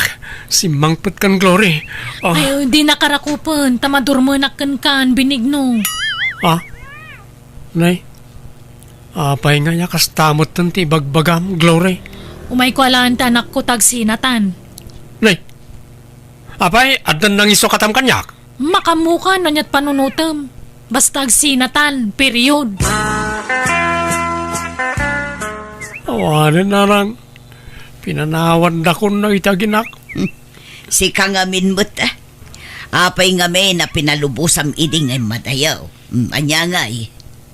si Mangput kan Glory. Ay, di nakarakupan. Tamadurmanak kan binigno. Nay, apay nga niya kastamot tanti bagbagam Glory. Umay ko alaan ta anak ko tagsinatan. Nay, apay adan nang iso katam kanyak. Makamuka na niya't panunutam. Basta agsinatan, period. Awanin na lang. Pinanawan da ko na itaginak. Si kangamin mo't apay ngamin na pinalubusam iding ay madayaw. Anya nga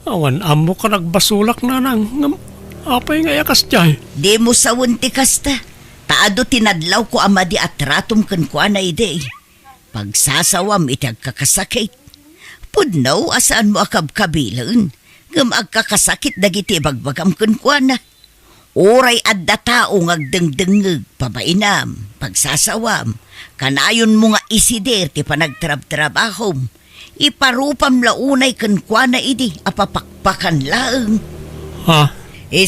Awan amo ka nagbasulak na nang. Apay nga yakas jay. Di mo sawon ti kasta. Taado tinadlaw ko amadi at ratom kan ko na ide. Pagsasawam iti agkakasakit. Pudnaw asaan mo akab kabilan. Ngam agkakasakit dagiti bagbagam kan ko na. Oray adda tao ngagdengdengeg, pabainam, pagsasawam, kanayon mo nga isider ti panagtrab-trabahom, iparupam launay kenkwana idi, apapakpakan laeng. Ha?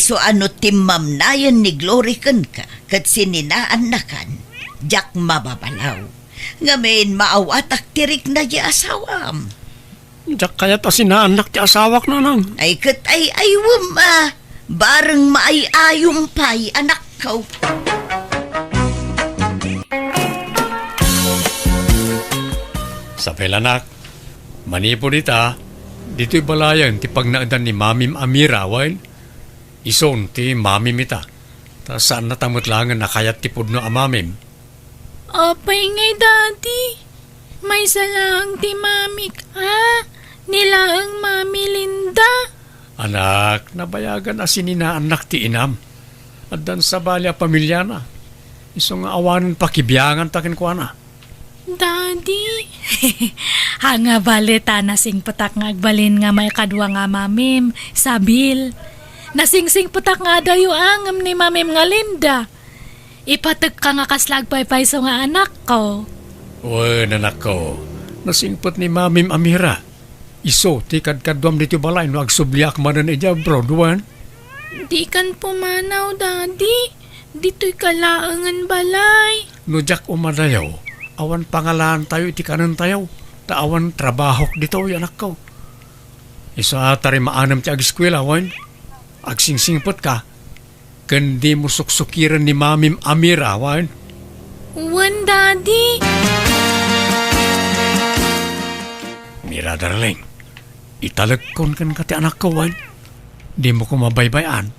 So ano timmamnayan ni Glory ken ka, kat sininaan na kan, jak mababalaw. Ngamin maawatak tirik na di asawam. Diyak kaya ta sinaanak ti asawak na nang. Ay kat ay aywam bareng maayayong pay anak ko. Sapel anak, manipo dita, dito'y balayan ti pagnaadan ni Mamim Amira, wain. Ison ti Mamim ita. Ta saan natamot langan na kayat ti pudno amamim. Apay ngay, Daddy. May salang ti Mami ka. Nilaang Mami Linda. Anak, nabayagan na sininaanak ti inam. At dan sa balya pamilya na. Isong awanan pakibiyangan takin ko na. Daddy. Hanga balita nasing patak nga agbalin nga may kadwa nga mamim. Sabil. Nasingsing patak nga dayo angam ni mamim nga Linda. Ipatag ka nga kaslagpaypay so nga anak ko. Uy, anak ko. Nasingpot ni Mamim Amira. Iso, ti kadkadwam dito balay no agsubliak manan ija bro, duwan. Di kan pumanaw, Daddy. Dito'y kalaangan balay. No jak umadayaw, awan pangalan tayo iti kanan tayo. Taawan trabahok dito, anak ko. Isa tari maanam ti agiskwela, wan. Agsingsingpot ka. Kandi mo suksukiran ni Mamim Amira, wan. Wan, Daddy. Mira, darling. Italagkon kan kati anak ko, wan. Di mo ko mabaybayan.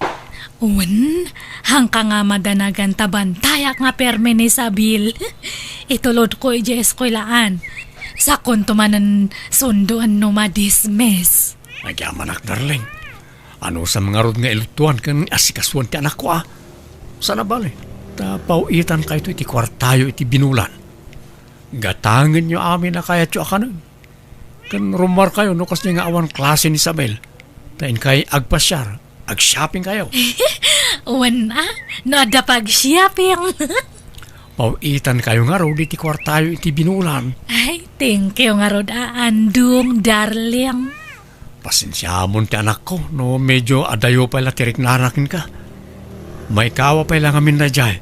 Wan, hangka nga madanagan tabantayak nga perme ni Sabil. Itulod ko ije eskwelaan. Sa kontumanan sunduan no madismes. Nagyamanak, darling. Ano sa mga rod nga ilutuan kan asikasuan ti anak ko, Sana bali. Tapauitan kayo iti kwartayo iti binulan. Gatangan nyo amin na kaya tiyo akanan. Kan rumar kayo no kas nga awan klase ni Isabel. Tain kay agpasyar, ag-shopping kayo. Wan no ada pag-shopping. Pauitan kayo nga rod iti kwartayo iti binulan. Ay, thank you nga rod andung, darling. Pasensya mo ti anak ko, no medyo adayo pala tirik na anakin ka. May kawa pa lang amin na dyan.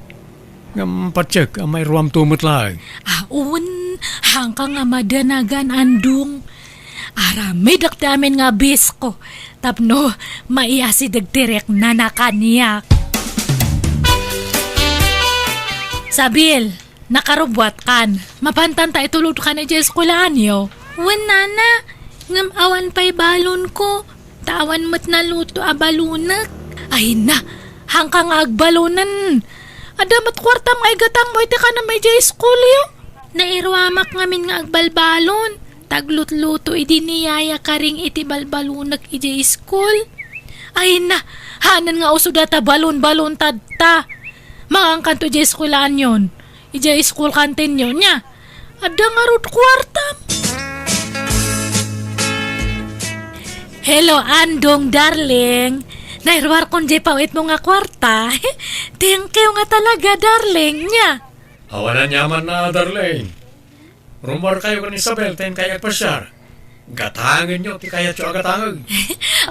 Ngam patsyak, may ruam tumot lang. Un, hangka nga madanagan andung. Arami dakti amin nga bis ko. Tapno, maiasi dagtirek na nakaniyak. Sabil, nakarubwat kan. Mapantan ta itulod ka na dyan eskulaan yo. Wan, nana. Ngam awan pa'y balon ko. Tawan mo't naluto a balunak. Ay na, hangka nga agbalunan. Adamat kwarta mga igatang mo iti ka na may jay school yo. Nairwamak ngamin nga agbalbalon. Taglutluto iti niyaya ka ring iti balbalunak iti school. Ay na, hanan nga uso data balon-balon tadta. Mga kanto iti schoolan yon. Iti school kantin yon niya. Ada nga rut kwartam. Hello, Andong, darling. Nairwar kon di pawit mo nga kwarta. Thank you nga talaga, darling niya. Awanan yaman na, darling. Rumor kayo kan Isabel, tayo kaya agpasyar. Gatangin nyo, ti kaya tiyo agatangin.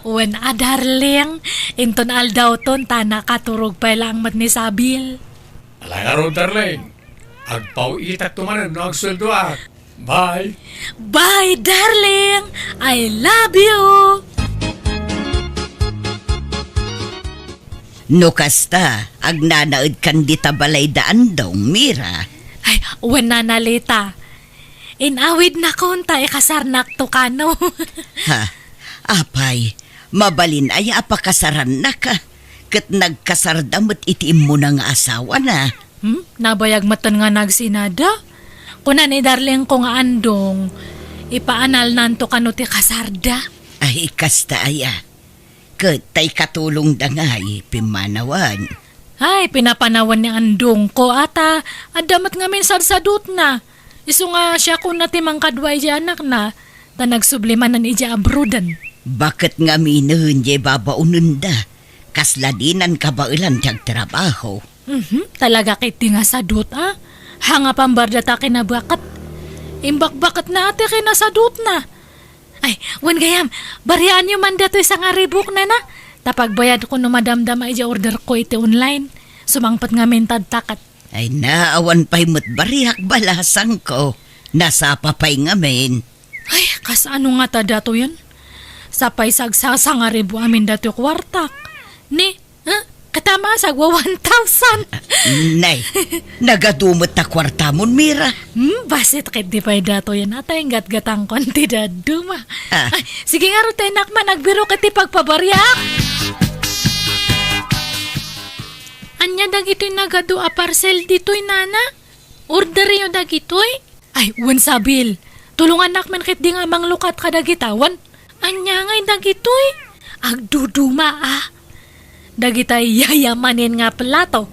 Wan darling. Inton aldaw ton, tana katurog pa lang mat ni Sabil. Alangaro, darling. Agpauitak tumanan, no agsweldoak. Bye. Bye, darling. I love you. No kasta, agnanaad kan di tabalay daan daw, Mira. Ay, wan na nalita. Inawid na konta, kasarnak to ka, no? Ha, apay, mabalin ay apakasaran na ka. Kat nagkasardamot itiim mo ng asawa na. Nabayag matan nga nagsinada. Kuna ni darling ko nga andong, ipaanal nanto kano ti kasarda. Ay, kasta aya. Kat tay katulong dangay, pimanawan. Ay, pinapanawan ni andong ko ata, adamat nga min sadsadot na. Iso nga siya kung natimang kadway di anak na, ta nagsublimanan ija abrodan. Bakit nga minahon di babaunan da? Kasladinan ka ba ilan tiyag trabaho? Talaga kiti nga sadot Hanga pambarda ta kinabakat. Imbak-bakat na ate kinasadot na. Ay, wan gayam, bariaan nyo man dato isang aribok na na. Tapagbayad ko no madamdam ay order ko iti online. Sumangpat nga mentad takat. Ay naawan pa'y bariak balasang ko. Nasa papay ngamin. Ay, kas ano nga ta dato yun? Sapay sagsasang aribo amin dato kwartak. Ni, katama sagwa 1,000. Nay, nagadumot na kwarta mon, Mira. Basit kit di pa'y dato yan atay gat-gatang konti daduma. Ah. Ay, sige nga ro tayo nakman, nagbiro kiti pagpabaryak. Anya dagito'y nagado a parcel dito'y nana. Order yun dagito'y. Ay, wan sabil. Tulungan nakman kit di nga manglukat ka dagitawan. Anya nga'y dagito'y. Agduduma Dagitay yayamanin nga plato.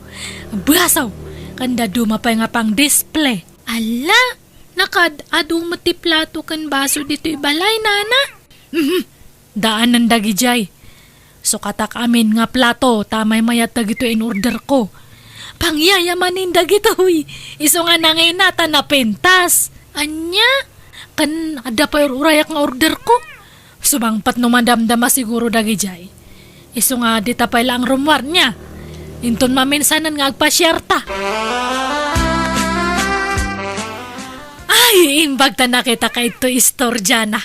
Basaw. Kanda duma pa nga pang display. Ala, nakad-ado ti plato kan baso dito'y balay nana. Daan ng dagijay. So katak amin nga plato, tamay mayat dagito in order ko. Pangyayamanin dagito'y. Iso nga nangaynata na pentas. Anya, kan ada pa urayak nga order ko. Sumangpat no madamdama siguro dagijay. Iso nga dita pa lang rumwar niya. Inton maminsanan nga agpasyerta. Ay, imbag ta nakita kay ito istorya na.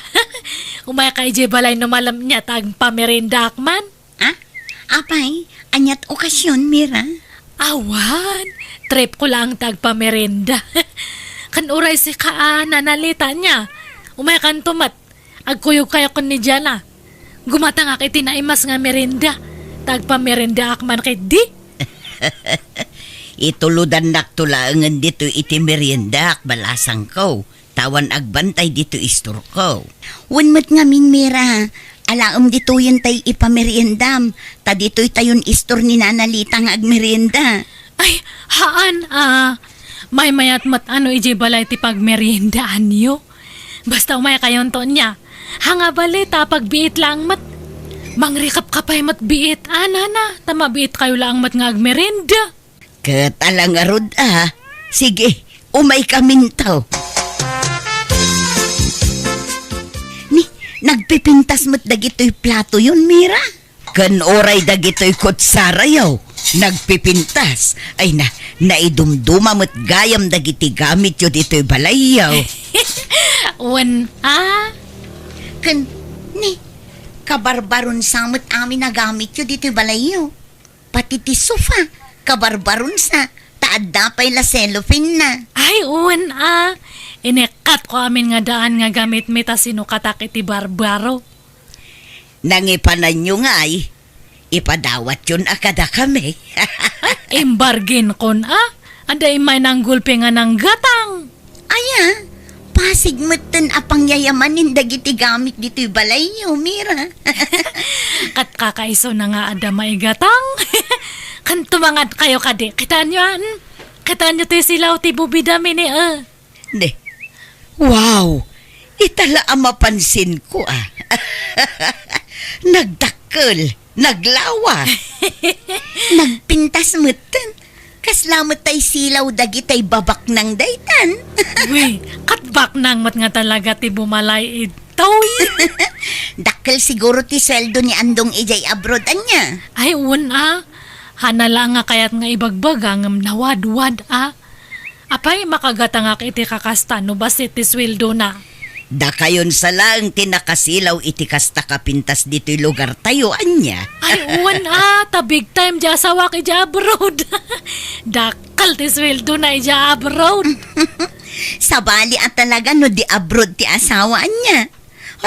Umaya kay J. Balay no malam niya tag pamerinda akman. Apay, anyat okasyon, Mira. Awan, trip ko lang tag pamerinda. Kan uray si nanalita niya. Umaya kan tumat. Agkuyog kayo kon ni Jana. Gumata nga kay tinaimas nga merinda. Tag pamerinda akman kay di. Ituludan naktulangan dito iti merienda balasang ko. Tawan agbantay dito istor ko. Wanmat ngamin, Mira. Alaam dito yun tay ipameriendam. Ta dito'y tayon istor ni nanalita nga agmerienda. Ay, haan may mayat mat ano iji balay ti pagmeriendaan niyo. Basta umaya kayon to niya. Hanga balita pagbiit lang mat. Mangrikap kapay mat biit. Nana, tamabiit kayo lang mat nga agmerienda. Katalang arod Sige, umay kamintaw. Nagpipintas mo't dagito'y plato yun, Mira. Kan oray dagito'y kutsara yaw. Nagpipintas. Ay naidumduma mo't gayam dagiti gamit yo dito'y balay yaw. Wan, Kabarbaron samot amin nagamit yun dito'y balayo. Pati ti sofa, kabarbaron sa, taad na pa'y la cellophane na. Ay, uwan Inekat ko amin nga daan nga gamit mita sinukatak iti barbaro. Nangipanan nyo nga ipadawat yun akada kami. Imbargin kon Anday may nanggulpi nga ng gatang. Aya, pasig matan apang yayamanin dagiti gamit dito'y balayo, Mira. Kat kakaiso na nga ada may gatang. Kan tumangat kayo kadi. Kitaan nyo Kitaan nyo tayo silaw ti bubidami ni Wow! Itala ang mapansin ko Nagdakkel, naglawa. Nagpintas matan. Kaslamot tay silaw dagitay babak ng daytan. Uy, katbak nang mat nga talaga ti bumalay itoy. Dakkel siguro ti sweldo ni Andong ijay abroad anya. Ay, hanala nga kayat nga ibagbagang nawad-wad Apay makagata nga iti kakasta no basit ti sweldo na. Da kayon sa lang tinakasilaw iti kasta kapintas dito'y lugar tayo, anya. Ay, uwan ta big time dya sawak ija abroad. Dakal ti sweldo na ija abroad. Sabali at talaga no di abroad ti asawa niya.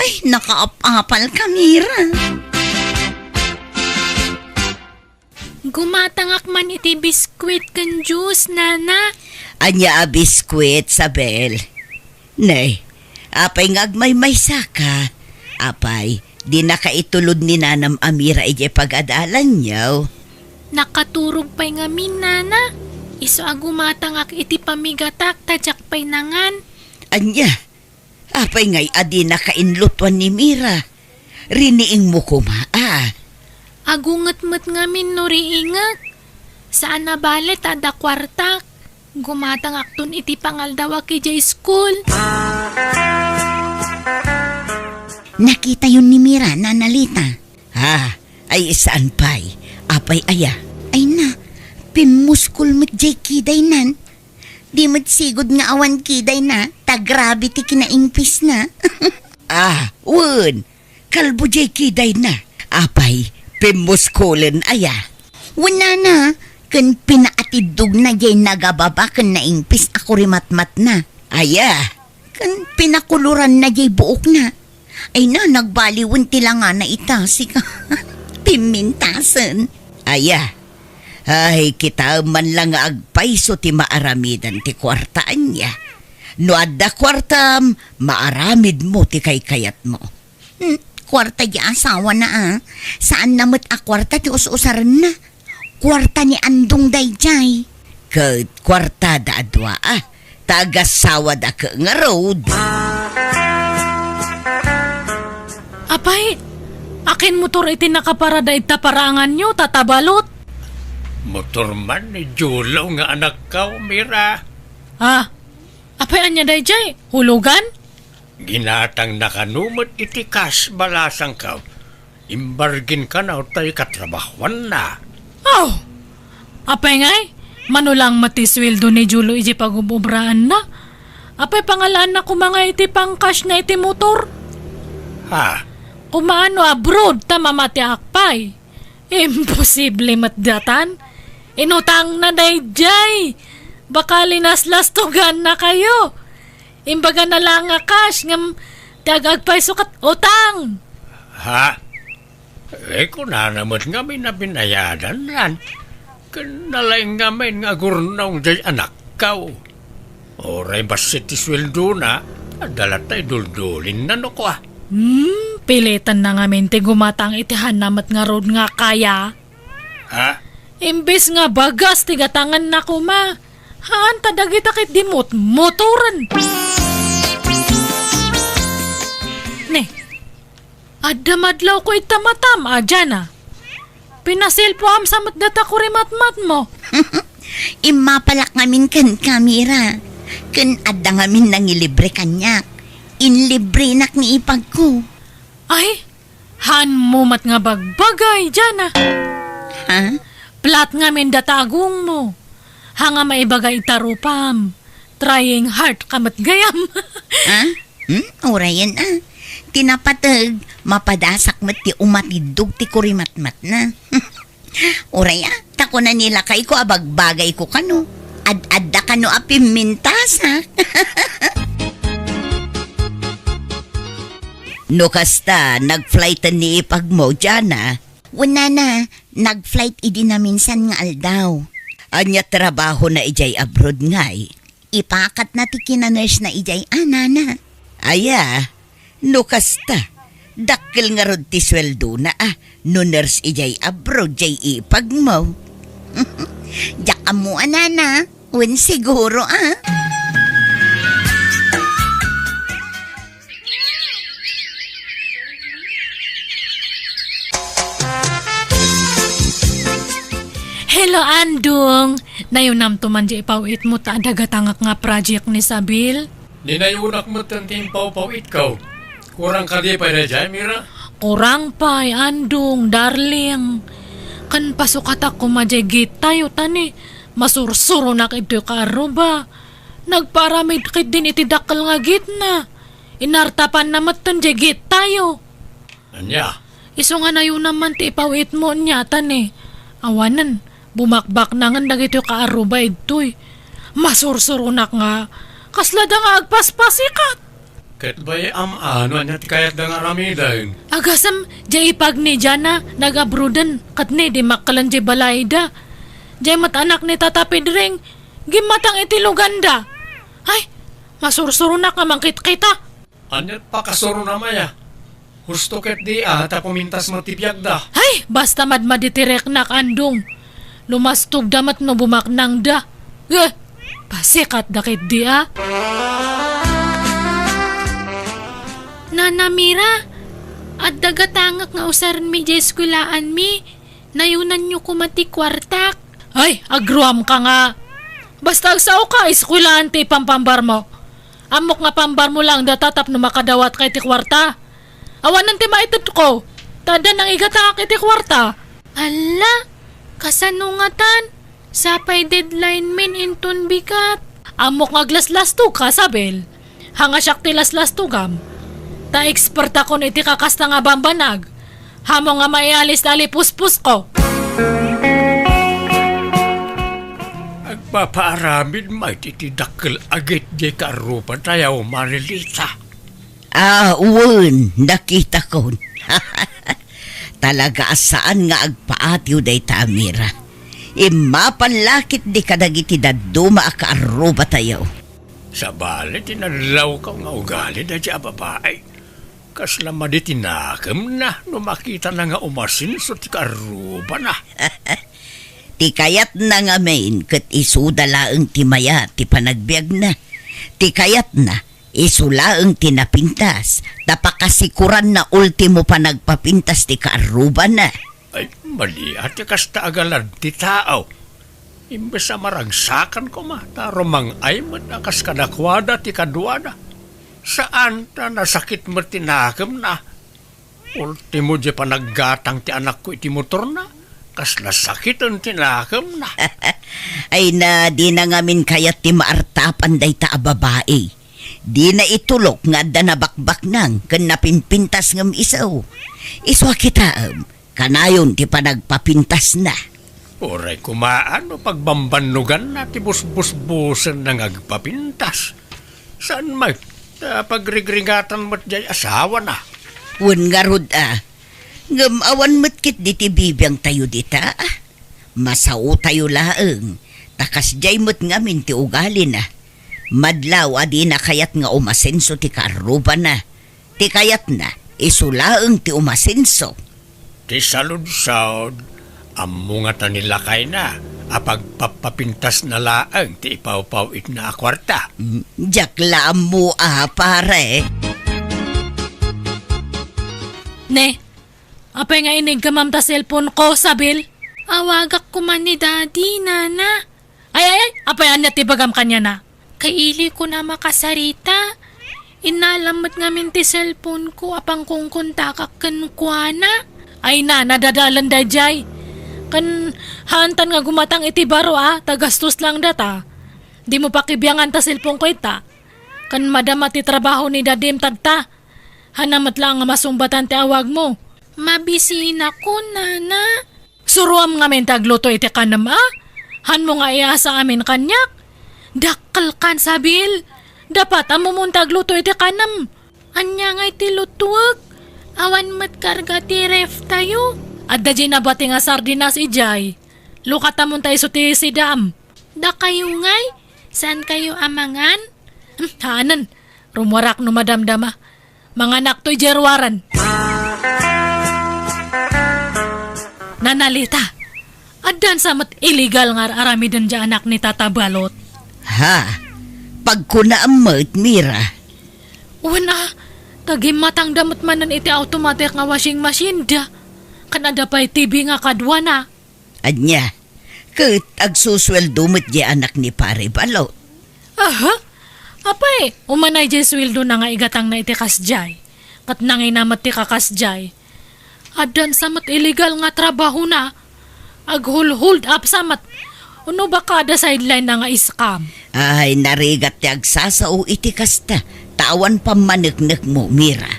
Ay, nakaapapal ka, Mira. Gumatangak man iti biskwit kan juice, nana. Anya biskwit, Sabel. Nay, apay ngagmay may saka. Apay, di nakaitulod ni Nanam Amira ije pag-adalan niyaw. Nakaturog pa'y ngamin, nana. Iso agumatangak iti pamigatak, tadyak pa'y nangan. Anya, apay ngay adi nakainlutwan ni Mira. Riniing mo kuma, Agunget-met ngamin no riingat. Saan na balet ada kwartak. Gumatang akton iti pangaldawa ki jay school. Nakita yun ni Mira, Nanalita. Ay saan pa'y? Apay aya. Ay na, pimuskul met jay kiday nan. Di met sigod nga awan kiday na, ta-gravity kinaingpis na. Wun. Kalbo jay kiday na. Apay, pimuskulen aya. Wala na, kan pinaatidog na jay nagababa kan naingpis ako rimatmat na. Aya. Kan pinakuluran na jay buok na. Ay na, nagbaliwan tila nga na itasi ka. Pimintasan. Aya. Ay, kita man lang nga agpaiso ti maaramidan ti kwartaan niya. No adda kwartam, maaramid mo ti kayat mo. Kwarta di asawa na Saan namot a kwarta ti us-usaran na? Kwarta ni Andong Dayjay. Kat kwarta da adwa Tagasawa da ka nga road. Apay, akin motor iti nakaparada ita parangan nyo, tatabalot. Motor man ni Julaw nga anak ka, Mira. Apay anya dayjay, hulugan? Ginatang nakanumot iti cash balasang ka. Imbargin ka na o tayo katrabahuan na. Apay ngay, manulang matisweldo ni Julo iti pagububraan na. Apay pangalaan na kumanga iti pang cash na iti motor. Kumaano abroad ta mamati akpay. Imposible matdatan. Inutang na dayjay. Baka linaslas-tugan na kayo. Imbaga na lang nga cash ngam tagagpay sukat utang. Kung nanamot nga may nabinayadan nan. Kanalaing nga may nga gurnaw jay anak ka. Oray basit isweldo na. Adala tayo duldulin na no ko Pilitan na nga mente gumatang itihan namat nga road nga kaya. Imbes nga bagas tigatangan na kuma. Haan tadagita kit dimot motoran. Ne, adda madlaw ko itamatam dyan Pinasil po am samat data ko rimatmat mo. Imapalak ngamin kan kamera. Kan adda ngamin nangilibre kanyak. Inlibre nak ni ipag ko. Ay, han mo mat nga bagbagay dyan Plat nga min datagong mo. Hanga maibagay tarupam. Trying hard kamat gayam. Orayan Tinapatag, mapadasak mat ti umatidog ti kurimatmat na. Oraya, tako na nila kay ko abagbagay ko kano. Ad-adda kano apimintas No kasta, nag-flightan ni ipag mo dyan Wala na, nag-flight idi na minsan nga aldaw. Anya trabaho na ijay abroad ngay. Ipakat na ti kinanurse na ijay nana. Aya, no kasta, dakil nga rod ti sweldo na no nurse ijay abroad jay ipag mo. Diyak mo nana, wen siguro Hello, Andong. Nayunam to man di ipawit mo ta dagatangak nga project ni Sabil. Ninayunak mo tanting pawpawit ka. Kurang ka di pa na dyan, Mira? Kurang pa, Andong, darling. Kan pasukat ako majigit tayo, tani. Masursuro na kito ka ba? Nagparamid kit din itidakal nga gitna. Inartapan na matan jigit tayo. Anya? Iso nga na yun naman ti ipawit mo niya, tani. Awanan, bumakbak na nga dagito ka aruba ito'y. Masursuro na nga. Kaslada nga agpaspasikat. Kat ba'y ano niya ti kayat da nga ramidan? Agasam, jay ipag ni Jana, nag-abrudan, kat ni di makalan jay balayda. Jay matanak ni tatapid ring, gimatang itiluganda. Ay, masursuro na ka mangkit kita. Anyat pakasuro na maya. Husto ket di ta pumintas mo tipyag da. Ay, basta madmaditirek na Andong. Lumastog damat no bumaknang da. Pasikat dakit di Nana Mira, At dagatangak nga usaran mi di eskwelaan mi. Nayunan nyo kumati kwartak. Ay, agruam ka nga. Basta agsaw ka, eskwelaan ti pampambar mo. Amok nga pambar mo lang datatap no makadawat kay ti kwarta. Awanan ti maitut ko. Tada nang igatak iti kwarta. Ala, kasanungatan. Sapay deadline min intun bigat. Amok nga glaslas to ka, Sabel. Hanga siyak ti laslas to gam. Ta expert ako iti kakasta nga bambanag. Hamo nga maialis dali puspus ko. Agpapaaramid may titidakkel agit di karupan tayo, Marilita. Uwan, nakita ko. Talaga saan nga agpaatiw day Tamira. Imapanlakit di kadagiti daduma akaaruba tayo. Sa bali, tinadlaw ka nga ugali na siya babae. Kaslama di tinakam na, no makita na nga umasin so ti karuba na. Ti kayat na nga main kat isudalaang ti maya ti panagbiag na. Ti kayat na isulaang tinapintas. Tapakasikuran na ultimo pa nagpapintas ti kaaruba na. Ay, mali at kasta agalan ti tao. Imbes sa maragsakan ko ma, tarumang ay matakas kadakwada ti kadwada. Saan ta nasakit mo tinakam na? Ultimo di panaggatang ti anak ko iti motor na. Kas nasakit ang tinakam na. Ay na di na ngamin kayat ti maartapan day ta babae. Di na itulok nga da nabakbak nang kan napinpintas ngam isaw. Iswa kita kanayon ti panagpapintas na. Oray kumaan o pagbambanugan na ti busbus-busan ng agpapintas. Saan may pagrigringatan mo't jay asawa na? Wan nga rod ngamawan mo't kit di ti bibiyang tayo dita Masao tayo laeng. Takas jay mo't ngamin ti ugali na. Madlaw adi na kayat nga umasenso ti karuba na. Ti kayat na isulaeng ti umasenso. Ti salud-saud, amo nga tanilakay na, apagpapapintas na laang ti ipaw-pawit na kwarta. Jakla mo pare. Ne, apay nga inig ka ma'am ta cellphone ko, Sabil. Awagak ko man ni daddy, nana. Ay, apay anya tibagam kanya na. Kaili ko na makasarita. Inalamat ngamin ti cellphone ko apang kung kontakak kankwana. Ay na, nadadalan da jay. Kan hantan nga gumatang iti baro tagastos lang data. Di mo pa kibiyangan ta cellphone ko ita. Kan madama ti trabaho ni dadim tagta. Hanamat lang nga masumbatan ti awag mo. Mabisin ako, nana. Suruam nga men tagluto iti kanam Han mo nga iasa amin kanyak. Dakkel kan, Sabil. Dapat amo mong tagluto iti kanam. Anya nga iti lutuag. Awan mat karga ti ref tayo. At da na bati nga sardinas ijay. Lukatamon tayo so ti sidam. Da kayo ngay? Saan kayo amangan? Hanan, rumwarak no madamdama. Mga anak to'y jerwaran. Nanalita, adan samat illegal nga aramidan dya anak ni Tata Balot. Pagkunaamot, Mira. Una, tagim matang damot manan iti automatic nga washing machine da. Kanada pa'y TV nga kadwa na. Anya, kat agsusweldo mo't di anak ni Pare Balot. Aha? Apay, umanay jay sweldo na nga igatang na iti kasjay. Kat nangay namat ti kakasjay. Adan samat illegal nga trabaho na. Hold up samat. Uno ba kada sideline na nga iskam? Ay, narigat ti agsasao iti kasta. Tawan pa managnak mo, Mira.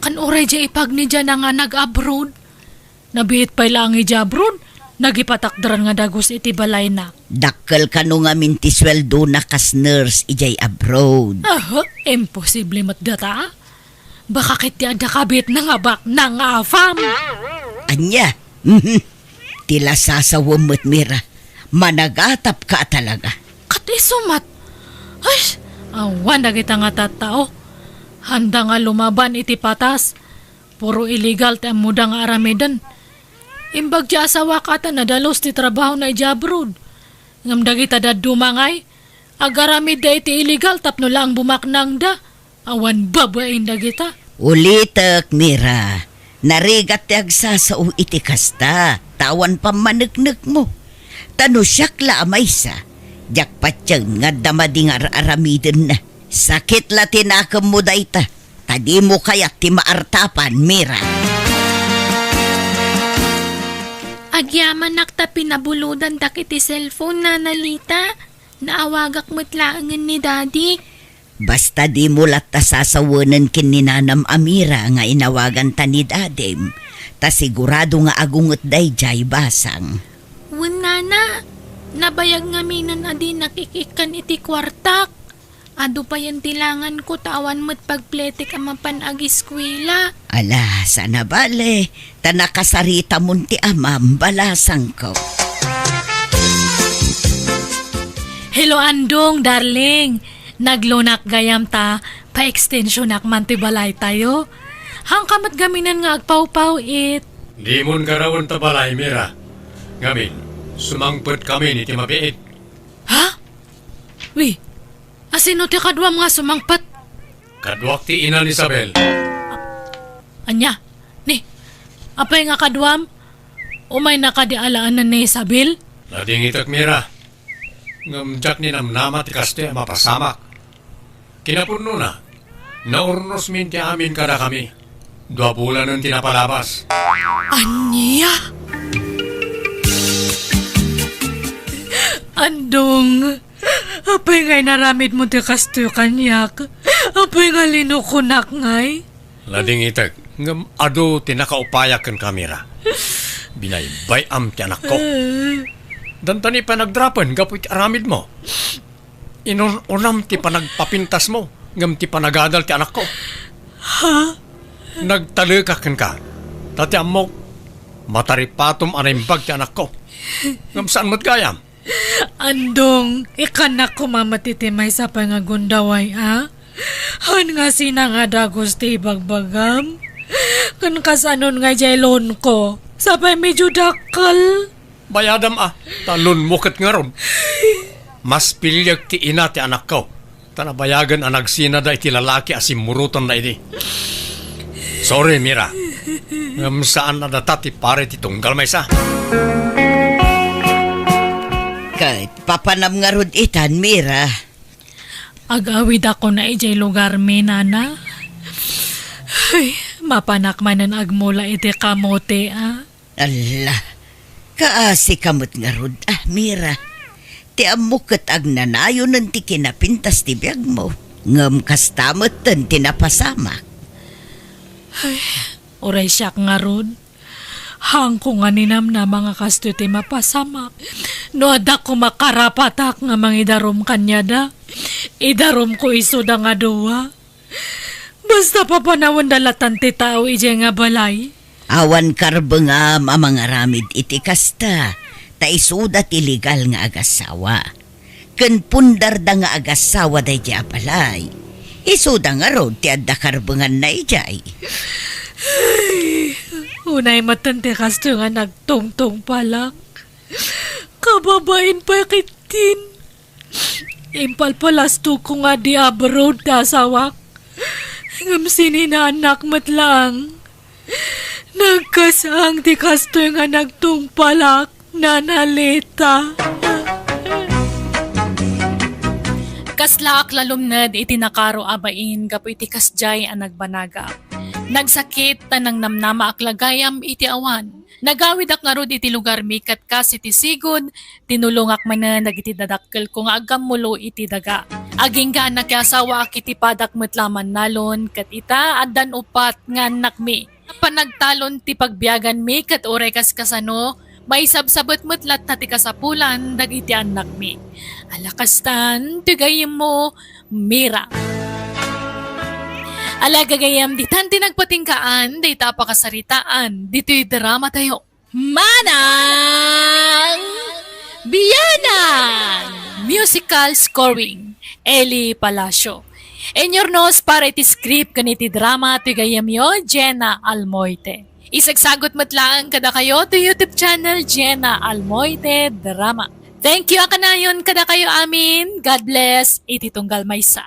Kan oray jay ipag ni dyan na nga nag-abroad. Nabihit pa'y lang abroad. Nagipatakdaran nga dagos iti balay na. Dakkel ka no nga minti sweldo na kas nurse ijay abroad. Aha, imposible matdata. Baka kiti ada kabit na nga bak na nga fam. Anya, tila sasawam mo't, Mira. Managatap ka talaga. Katisumat. Ay, awan na kita nga tatao. Handa nga lumaban iti patas. Puro illegal ta muda nga aramidan. Imbag di asawa kata nadalos ti trabaho na ijabrod. Ngam dagita da dumangay. Agaramid da iti illegal tapno lang bumaknang da. Awan babain dagita. Ulitek, Mira. Narigat ti agsasao iti kasta. Tawan pa managnak mo. Tano siyakla amaysa. Diyak patyang nga damading aramiden na. Sakit la tinakam mo dayta. Tadi mo kaya't ti maartapan, Mira. Agyaman nakta pinabuludan dakiti cellphone na nalita. Naawagak matlaangan ni Daddy. Basta di mo ta sasawanan kin ni Nanam Amira nga inawagan ta ni Dadem. Ta sigurado nga agungot dayjay basang. Wala na. Nabayag nga minan adi nakikikan iti kwartak. Ado pa yan tilangan ko tawan mo't pagpletik ang mapanag-eskwela. Ala, sana bale. Ta nakasarita mun ti amam balasang ko. Hello Andong, darling. Naglunak gayam ta, pa-extension man ti balay tayo. Hangkamat gaminan nga agpaw-paw it. Di mon karawon ta balay, Mira. Ngamin, sumangpet kami ni Timabiit. Ha? Wi, asino ti kadwam nga sumangpat? Kadwak ti ina ni Isabel. Anya, ni, apay nga kadwam? Umay nakadialaan na ni Isabel? Lading itak, Mira. Ngamjak ni namnama ti kaste mapasamak. Kinapuno na. Naurnos min ti amin kada kami. 2 bulan ng tinapalabas. Anya? Andong, apay nga'y naramid mo ti kasto kanyak. Apay nga linukunak nga'y. Lading itak. Ngam ado tinakaupayak kan kamera. Binaybay am ti anak ko. Dantani pa nagdrapan, gapoy ti aramid mo. Unam ti pa nagpapintas mo, ngam ti pa nagadal ti anak ko. Ha? Nagtalikakan ka. Tati amok, mataripatom animbag ti anak ko. Ngam saan mo't gayam? Andong, ikanak ko mamatitimay sa pangagundaway, ha? Han nga sina nga dagos ti bagbagam. Kan kasanon nga jaylon ko, sapay medyo dakal. Bayadam talon mukit nga ron. Mas pilyag ti ina ti anak ko. Tanabayagan ang nagsina da iti lalaki asim murutan na iti. Sorry, Mira. Ngam saan na data ti pare ti tunggal may sa. Kahit papanam nga rod itan, Mira. Agawid ako na ijay lugar mi, nana. Ay, mapanak manan agmula iti kamote, ah. Ala, kaasi kamot nga rod, Mira. Ti amukot ag nanayo ng ti kinapintas ti biyag mo. Ngam kastamot ten tinapasamak. Oray siyak nga ron. Hang ko nga ninam na mga kasto ti mapasamak. No ada ko makarapatak nga mangidarom kanya da. Idarom ko iso da nga doa. Basta papanawan dalatan ti tao ije nga balay. Awan karbengam amang aramid iti kasta. Ta isuda ti legal nga agasawa. Ken pundar da nga agasawa da iti apalay. Isuda nga rod ti adda karbengan na ijay. Unay matante kasto nga nagtungtong palak. Kababain pa kitin. Impal palasto ko nga di abroad da sawak. Ngam sininanak matlang. Nagkasang ti kasto nga nagtungpalak. Nanalita. Kaslak lalumnad iti nakaro abain kapo iti kasjay ang nagbanaga. Nagsakit tanang namnama aklagayam iti awan. Nagawid ak nga rod iti lugar mikat kas iti sigod. Tinulungak manan nagiti dadakkel ko nga agamulo iti daga. Aging ga nakiasawa ak iti padak metlaman nalon kat ita addan upat nga nakmi. Panagtalon ti pagbiagan mi kat oray kas kasano. May sabsabot mutlat na ti kasapulan dagiti anak mi. Alakastan, tigayim mo, Mira. Alagagayam di tanti nagpatingkaan, di tapakasaritaan, dito'y drama tayo. Manang Biyanan! Musical scoring, Eli Palacio. Enyornos para iti script kaniti drama tigayam yo, Jenna Almoite. Isagsagot matlaan kada kayo to YouTube channel Jenna Almoite Drama. Thank you akanayon kada kayo amin. God bless. Iti tunggal maysa.